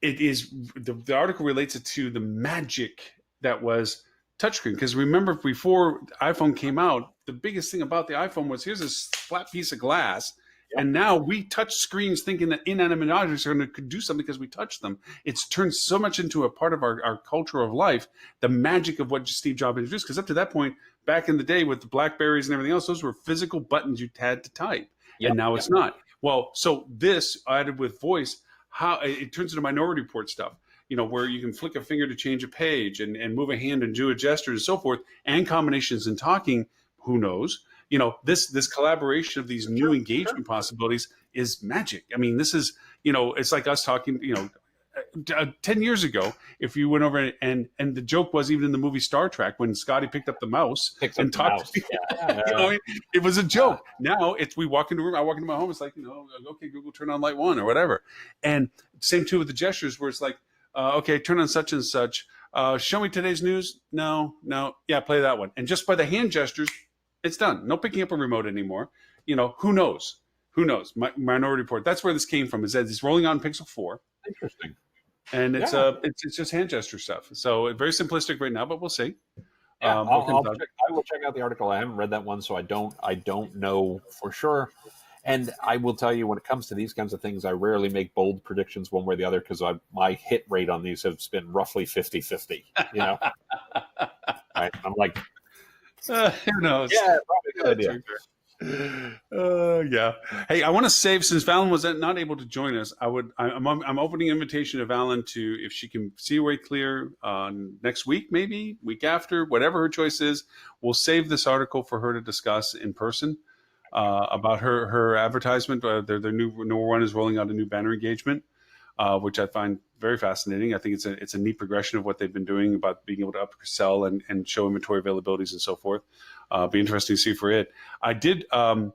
it is the article relates it to the magic that was touchscreen. Because remember, before iPhone came out, the biggest thing about the iPhone was, here's this flat piece of glass. And now we touch screens thinking that inanimate objects are going to do something because we touch them. It's turned so much into a part of our culture of life, the magic of what Steve Jobs introduced. Because up to that point, back in the day with the Blackberries and everything else, those were physical buttons you had to type. And now it's not. Well, so this added with voice, how it turns into Minority Report stuff, where you can flick a finger to change a page and move a hand and do a gesture and so forth, and combinations in talking, who knows? This collaboration of these new engagement possibilities is magic. I mean, this is, it's like us talking, 10 years ago, if you went over and the joke was even in the movie Star Trek when Scotty picked up the mouse and talked to people, it was a joke. Now we walk into a room, I walk into my home, it's like, okay, Google, turn on light 1 or whatever. And same too with the gestures where it's like, okay, turn on such and such. Show me today's news. No. Yeah, play that one. And just by the hand gestures, it's done. No picking up a remote anymore. Who knows? Minority Report. That's where this came from. Is that it's rolling out in Pixel 4. Interesting. And it's just hand gesture stuff. So very simplistic right now, but we'll see. Yeah, I will check out the article. I haven't read that one, so I don't know for sure. And I will tell you, when it comes to these kinds of things, I rarely make bold predictions one way or the other because my hit rate on these has been roughly 50-50. Right? I'm like, who knows? Yeah, probably a good idea. Yeah. Hey, I want to save, since Valen was not able to join us, I'm opening an invitation to Valen to, if she can see way clear next week, maybe week after, whatever her choice is, we'll save this article for her to discuss in person about her advertisement. Their new one is rolling out a new banner engagement, which I find very fascinating. I think it's a neat progression of what they've been doing about being able to upsell and show inventory availabilities and so forth. Be interesting to see for it. I did a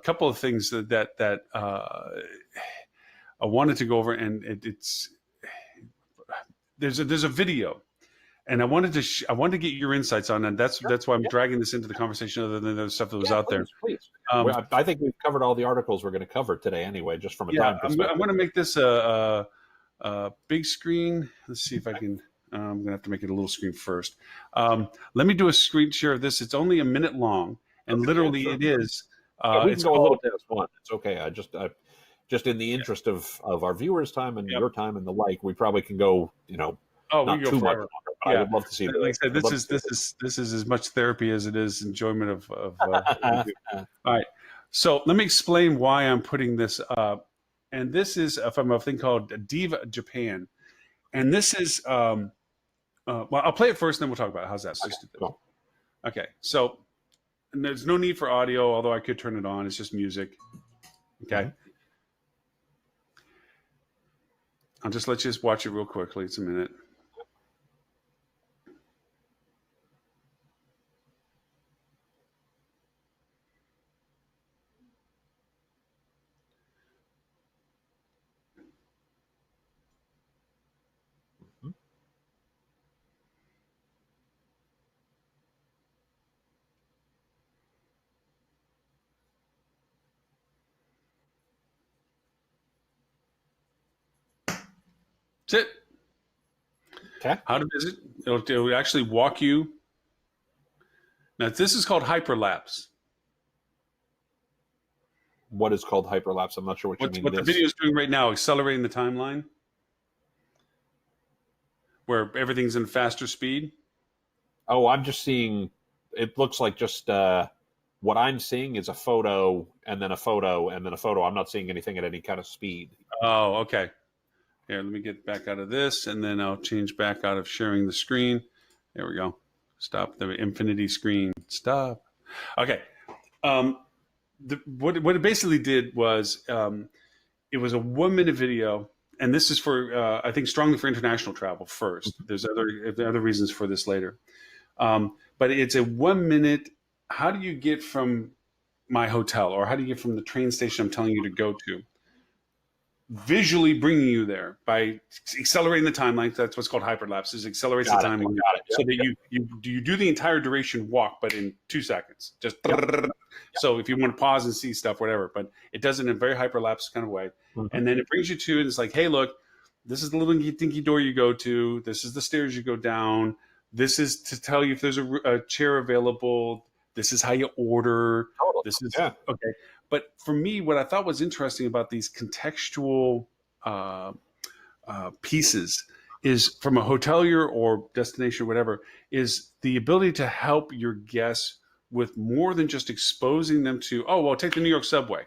couple of things that I wanted to go over, and there's a video, and I wanted to get your insights on it. That's why I'm dragging this into the conversation, other than the stuff that was out there. Please. I think we've covered all the articles we're going to cover today anyway, just from a time perspective. I'm going to make this a big screen. Let's see if I can. I'm going to have to make it a little screen first. Let me do a screen share of this. It's only a minute long, and literally it is. We can go a little bit as one. It's okay. I just in the interest of our viewers' time and your time and the like, we probably can go. Not we go too much forever. longer. I would love to see. Like I said, this is as much therapy as it is enjoyment of all right. So let me explain why I'm putting this up. And this is from a thing called Diva Japan. And this is, well, I'll play it first, and then we'll talk about it. How's that? Okay, cool. Okay, so there's no need for audio, although I could turn it on. It's just music. Okay. I'll just let you watch it real quickly. It's a minute. That's it. Okay. How to visit. It'll actually walk you. Now, this is called hyperlapse. What is called hyperlapse? I'm not sure what you mean. What the video is doing right now, accelerating the timeline, where everything's in faster speed. Oh, I'm just seeing. It looks like just what I'm seeing is a photo and then a photo and then a photo. I'm not seeing anything at any kind of speed. Oh, okay. Here, let me get back out of this, and then I'll change back out of sharing the screen. There we go. Stop the infinity screen. Stop. Okay. What it basically did was it was a 1 minute video, and this is for I think strongly for international travel first. There's other reasons for this later, but it's a 1 minute. How do you get from my hotel, or how do you get from the train station I'm telling you to go to? Visually bringing you there by accelerating the timeline. That's what's called hyperlapse. Is accelerates the timeline so that you do the entire duration walk, but in 2 seconds. Just so if you want to pause and see stuff, whatever. But it does it in a very hyperlapse kind of way, and then it brings you to it. It's like, hey, look, this is the little dinky door you go to. This is the stairs you go down. This is to tell you if there's a chair available. This is how you order. Totally. This is okay. But for me, what I thought was interesting about these contextual pieces is from a hotelier or destination or whatever, is the ability to help your guests with more than just exposing them to, oh, well, take the New York subway.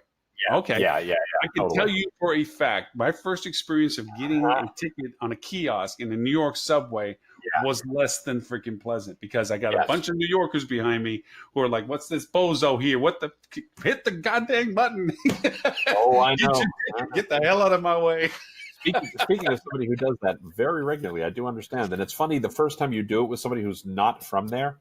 Okay. Yeah, I can totally. tell you for a fact, my first experience of getting a ticket on a kiosk in a New York subway was less than freaking pleasant, because I got a bunch of New Yorkers behind me who are like, what's this bozo here? What the, hit the goddamn button. Oh, I know. Get the hell out of my way. Speaking of somebody who does that very regularly, I do understand. And it's funny, the first time you do it with somebody who's not from there,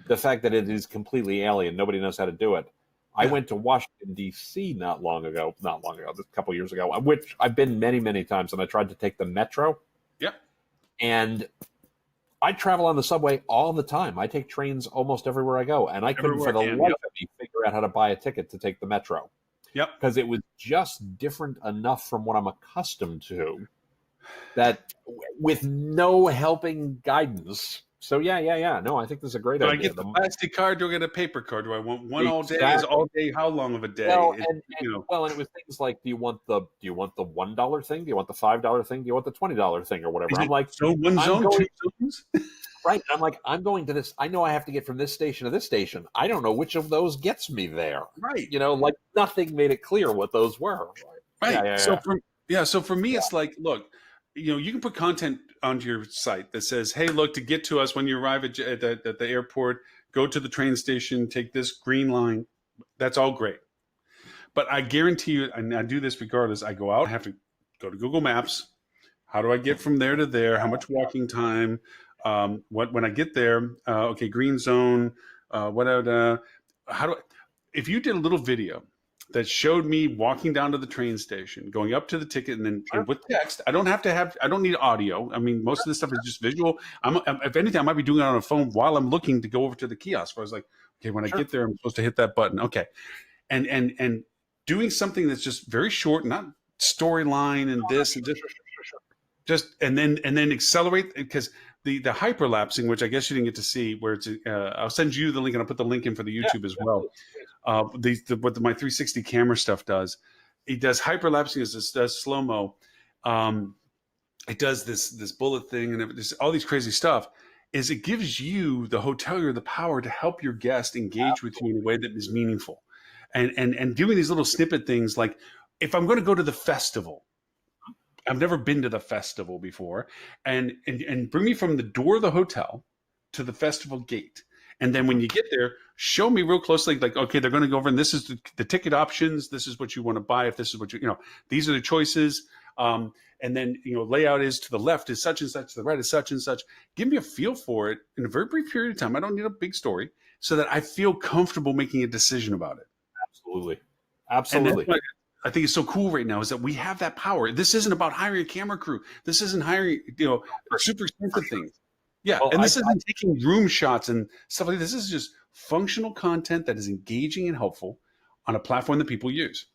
the fact that it is completely alien, nobody knows how to do it. I went to Washington, D.C. not long ago, just a couple years ago, which I've been many, many times, and I tried to take the metro. Yep. And I travel on the subway all the time. I take trains almost everywhere I go, and I couldn't for the life of me figure out how to buy a ticket to take the metro. Yep. Because it was just different enough from what I'm accustomed to that with no helping guidance. So yeah. No, I think this is a great idea. Do I get the plastic card? Do I get a paper card? Do I want one all day? Is all day? How long of a day? Well, and it was things like, do you want the $1 thing? Do you want the $5 thing? Do you want the $20 thing or whatever? I'm like, so one zone, two zones? Right. I'm like, I'm going to this. I know I have to get from this station to this station. I don't know which of those gets me there. Right. Like nothing made it clear what those were. Right. So for me, it's like, look, you can put content onto your site that says, hey, look, to get to us when you arrive at the airport, go to the train station, take this green line. That's all great. But I guarantee you, and I do this regardless, I go out, I have to go to Google Maps. How do I get from there to there? How much walking time? When I get there, okay, green zone, whatever. If you did a little video that showed me walking down to the train station, going up to the ticket, and then and with text, I don't need audio. I mean, most of this stuff is just visual. If anything, I might be doing it on a phone while I'm looking to go over to the kiosk. Where I was like, okay, when I get there, I'm supposed to hit that button. Okay. And doing something that's just very short, not storyline and this and just, and then accelerate, because the hyperlapsing, which I guess you didn't get to see, where it's, I'll send you the link, and I'll put the link in for the YouTube as well. What my 360 camera stuff does, it does hyperlapsing, it does slow-mo. It does this bullet thing, and there's all these crazy stuff. Is it gives you, the hotelier, the power to help your guest engage with you in a way that is meaningful, and doing these little snippet things, like if I'm going to go to the festival. I've never been to the festival before, and bring me from the door of the hotel to the festival gate. And then when you get there, show me real closely, like, okay, they're going to go over, and this is the ticket options. This is what you want to buy. If this is what these are the choices. And then, layout is to the left is such and such, to the right is such and such. Give me a feel for it in a very brief period of time. I don't need a big story, so that I feel comfortable making a decision about it. Absolutely. And I think it's so cool right now is that we have that power. This isn't about hiring a camera crew. This isn't hiring, super expensive things. Yeah. Well, and this isn't taking room shots and stuff like this. This is just functional content that is engaging and helpful on a platform that people use.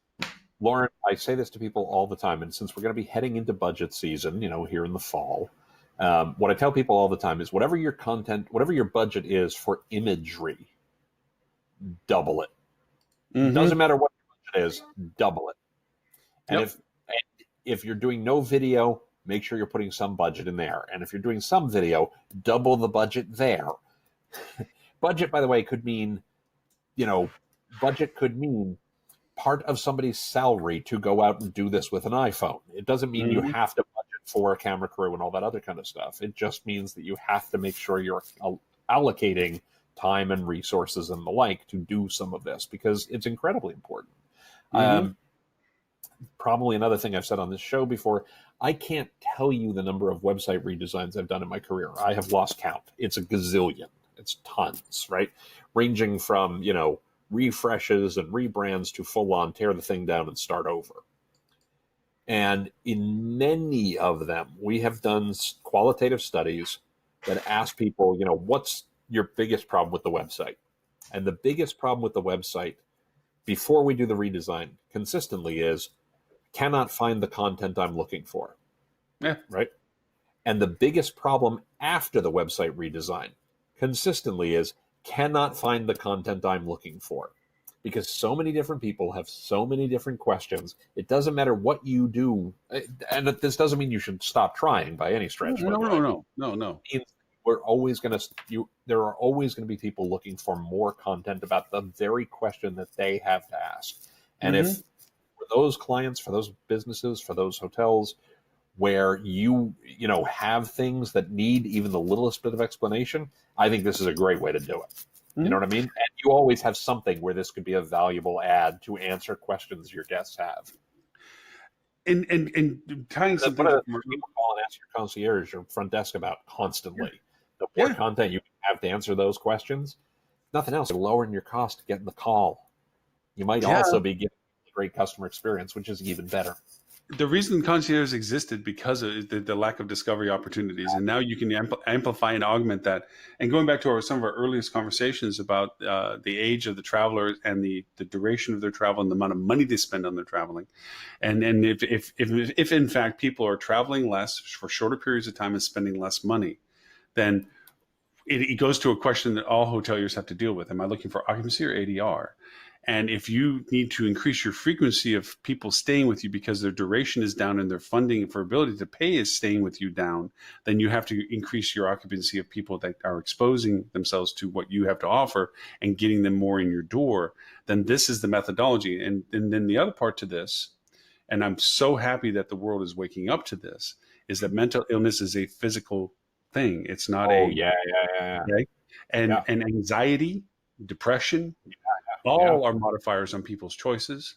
Lauren, I say this to people all the time. And since we're going to be heading into budget season, here in the fall, what I tell people all the time is whatever your budget is for imagery, double it. Mm-hmm. Doesn't matter what is, double it. And if you're doing no video, make sure you're putting some budget in there. And if you're doing some video, double the budget there. Budget, by the way, could mean part of somebody's salary to go out and do this with an iPhone. It doesn't mean you have to budget for a camera crew and all that other kind of stuff. It just means that you have to make sure you're allocating time and resources and the like to do some of this, because it's incredibly important. Probably another thing I've said on this show before, I can't tell you the number of website redesigns I've done in my career. I have lost count. It's a gazillion. It's tons, right? Ranging from, refreshes and rebrands to full on tear the thing down and start over. And in many of them, we have done qualitative studies that ask people, what's your biggest problem with the website? And the biggest problem with the website before we do the redesign consistently is cannot find the content I'm looking for. Yeah. Right. And the biggest problem after the website redesign consistently is cannot find the content I'm looking for. because so many different people have so many different questions. It doesn't matter what you do, and this doesn't mean you should stop trying by any stretch. No, by the no, way. no, no, no. It means we're always going to there are always going to be people looking for more content about the very question that they have to ask. And if for those clients, for those businesses, for those hotels where you have things that need even the littlest bit of explanation, I think this is a great way to do it. You know what I mean? And you always have something where this could be a valuable add to answer questions your guests have. And tying something what people call and ask your concierge, your front desk about constantly. The more content you have to answer those questions, nothing else. You're lowering your cost to get the call. You might also be getting a great customer experience, which is even better. The reason concierge existed because of the lack of discovery opportunities, and now you can amplify and augment that. And going back to some of our earliest conversations about the age of the traveler and the duration of their travel and the amount of money they spend on their traveling, and if in fact people are traveling less for shorter periods of time and spending less money, then it goes to a question that all hoteliers have to deal with. Am I looking for occupancy or ADR? And if you need to increase your frequency of people staying with you because their duration is down and their funding for ability to pay is staying with you down, then you have to increase your occupancy of people that are exposing themselves to what you have to offer and getting them more in your door. Then this is the methodology. And then the other part to this, and I'm so happy that the world is waking up to this, is that mental illness is a physical thing. It's not right? And anxiety, depression, all are modifiers on people's choices.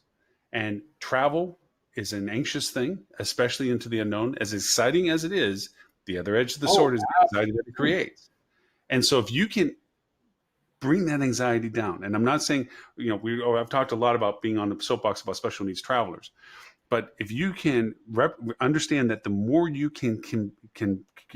And travel is an anxious thing, especially into the unknown. As exciting as it is, the other edge of the sword is the anxiety that it creates. And so if you can bring that anxiety down, and I'm not saying, I've talked a lot about being on the soapbox about special needs travelers, but if you can understand that the more you can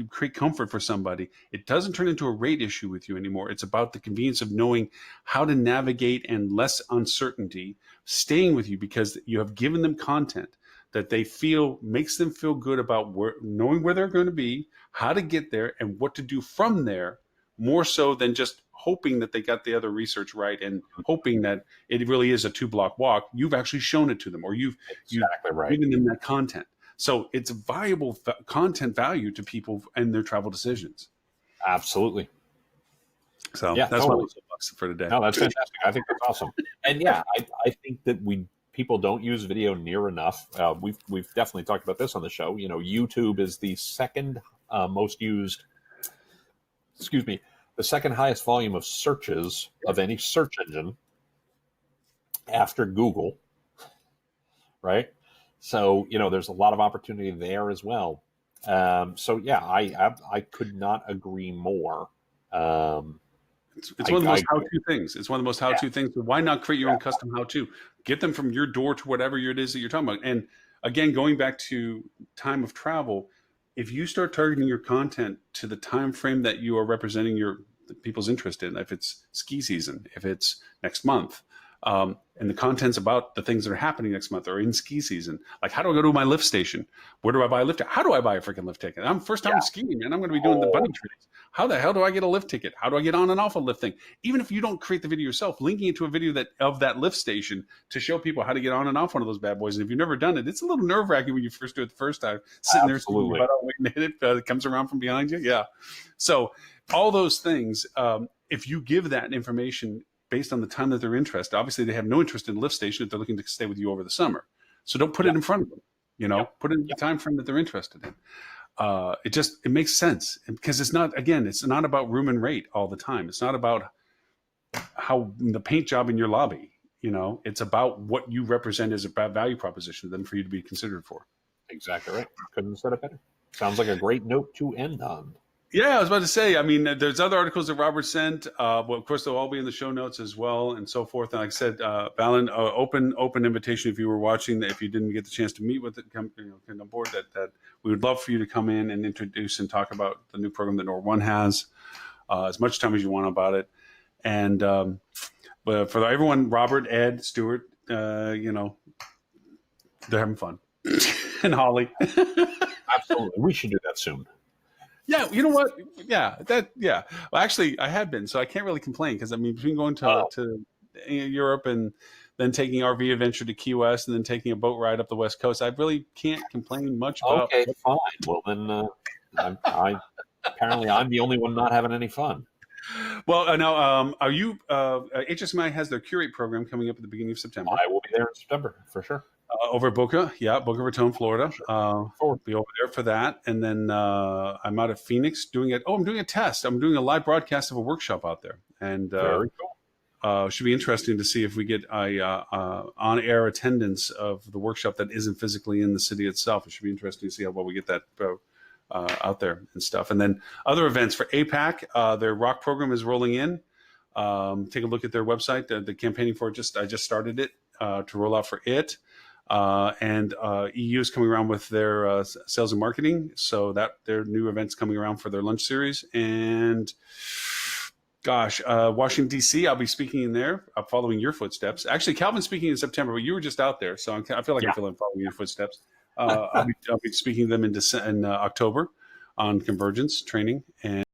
create comfort for somebody, it doesn't turn into a rate issue with you anymore. It's about the convenience of knowing how to navigate and less uncertainty staying with you because you have given them content that they feel makes them feel good about knowing where they're going to be, how to get there, and what to do from there, more so than just hoping that they got the other research right and hoping that it really is a 2-block walk. You've actually shown it to them, or you've given them that content. So it's valuable content value to people and their travel decisions. Absolutely. So that's my soapbox for today. No, that's fantastic. I think that's awesome. And I think that people don't use video near enough. We've definitely talked about this on the show. YouTube is the second most used. The second highest volume of searches of any search engine after Google, right? So, there's a lot of opportunity there as well. I could not agree more. It's one of the most how-to things. It's one of the most how-to things. So why not create your own custom how-to? Get them from your door to whatever it is that you're talking about. And again, going back to time of travel, if you start targeting your content to the time frame that you are representing the people's interest in, if it's ski season, if it's next month, and the content's about the things that are happening next month or in ski season, like how do I go to my lift station? Where do I buy a lift ticket? How do I buy a freaking lift ticket? I'm first time skiing, man. I'm going to be doing the bunny trails. How the hell do I get a lift ticket? How do I get on and off a lift thing? Even if you don't create the video yourself, linking it to a video of that lift station to show people how to get on and off one of those bad boys. And if you've never done it, it's a little nerve-wracking when you first do it the first time. Sitting there waiting to hit it, comes around from behind you. Yeah. So all those things, if you give that information based on the time that they're interested, obviously they have no interest in the lift station if they're looking to stay with you over the summer. So don't put it in front of them. Put it in the time frame that they're interested in. It makes sense because it's not about room and rate all the time. It's not about how the paint job in your lobby, it's about what you represent as a value proposition to them for you to be considered for. Exactly right. Couldn't have said it better. Sounds like a great note to end on. Yeah, I was about to say, there's other articles that Robert sent. Well, of course, they'll all be in the show notes as well and so forth. And like I said, Valen, open invitation if you were watching, if you didn't get the chance to meet with it, come on board, that we would love for you to come in and introduce and talk about the new program that NOR1 has, as much time as you want about it. And but for everyone, Robert, Ed, Stuart, they're having fun. And Holly. Absolutely. We should do that soon. Yeah, you know what? Yeah, Well, actually, I have been, so I can't really complain because between going to Europe and then taking RV adventure to Key West and then taking a boat ride up the West Coast. I really can't complain much about. Okay, fine. Well, then apparently I'm the only one not having any fun. Well, now, are you? HSMI has their Curate program coming up at the beginning of September. I will be there in September for sure. Over at Boca Raton, Florida. Be over there for that, and then I'm out of Phoenix doing it. Oh, I'm doing a test. I'm doing a live broadcast of a workshop out there, and Very cool. should be interesting to see if we get a on-air attendance of the workshop that isn't physically in the city itself. It should be interesting to see how well we get that out there and stuff. And then other events for APAC, their rock program is rolling in. Take a look at their website. The campaigning for it I just started it to roll out for it. And EU is coming around with their sales and marketing. So that their new events coming around for their lunch series. And gosh, Washington, D.C., I'll be speaking in there, following your footsteps. Actually, Calvin's speaking in September, but you were just out there. So I feel like I'm following your footsteps. I'll be speaking to them in October on convergence training. And